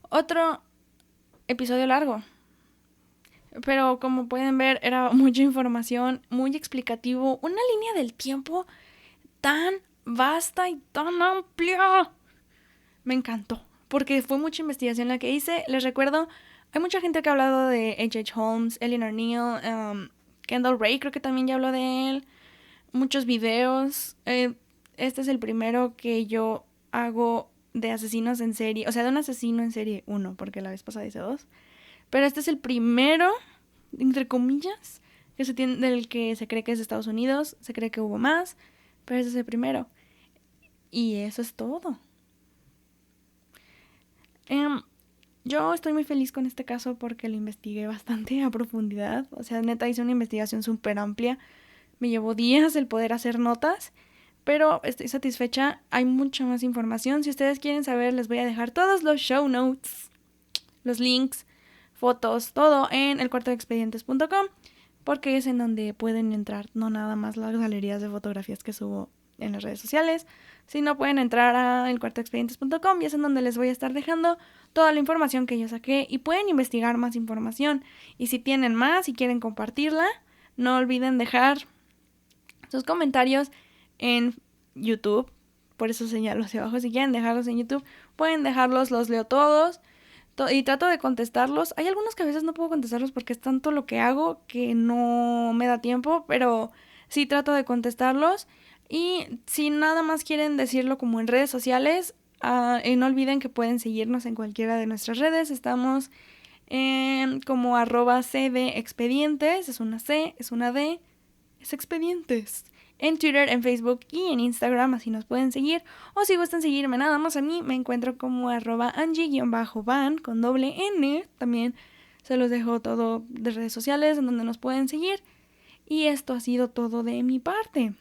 S1: Otro episodio largo, pero como pueden ver era mucha información, muy explicativo, una línea del tiempo tan vasta y tan amplia. Me encantó, porque fue mucha investigación la que hice. Les recuerdo, hay mucha gente que ha hablado de H.H. Holmes, Eleanor Neale, Kendall Ray, creo que también ya habló de él. Muchos videos. Este es el primero que yo hago de asesinos en serie, o sea, de un asesino en serie 1, porque la vez pasada hice 2. Pero este es el primero, entre comillas, del que se cree que es de Estados Unidos. Se cree que hubo más, pero este es el primero. Y eso es todo. Yo estoy muy feliz con este caso porque lo investigué bastante a profundidad. O sea, neta hice una investigación súper amplia. Me llevó días el poder hacer notas, pero estoy satisfecha. Hay mucha más información. Si ustedes quieren saber, les voy a dejar todos los show notes, los links, fotos, todo en elcuartodeexpedientes.com, porque es en donde pueden entrar, no nada más las galerías de fotografías que subo en las redes sociales, sino pueden entrar a elcuartodeexpedientes.com y es en donde les voy a estar dejando toda la información que yo saqué y pueden investigar más información. Y si tienen más y quieren compartirla, no olviden dejar sus comentarios en YouTube. Por eso señalo hacia abajo. Si quieren dejarlos en YouTube, pueden dejarlos, los leo todos. Y trato de contestarlos. Hay algunos que a veces no puedo contestarlos porque es tanto lo que hago que no me da tiempo, pero sí trato de contestarlos. Y si nada más quieren decirlo como en redes sociales, no olviden que pueden seguirnos en cualquiera de nuestras redes. Estamos como @cdexpedientes. Es una C, es una D, es expedientes. En Twitter, en Facebook y en Instagram, así nos pueden seguir. O si gustan seguirme nada más a mí, me encuentro como @Angie_Van con doble N. También se los dejo todo de redes sociales en donde nos pueden seguir. Y esto ha sido todo de mi parte.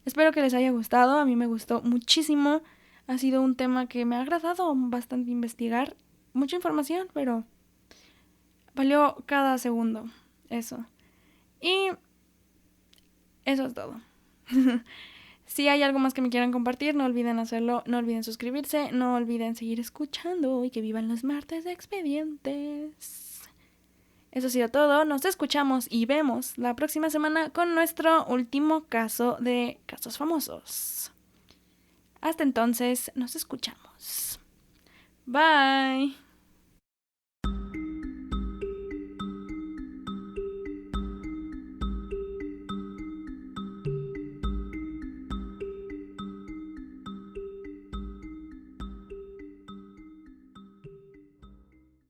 S1: Espero que les haya gustado, a mí me gustó muchísimo. Ha sido un tema que me ha agradado bastante investigar. Mucha información, pero valió cada segundo eso. Y eso es todo. Si hay algo más que me quieran compartir, no olviden hacerlo, no olviden suscribirse, no olviden seguir escuchando y que vivan los martes de expedientes. Eso ha sido todo, nos escuchamos y vemos la próxima semana con nuestro último caso de casos famosos. Hasta entonces, nos escuchamos. Bye.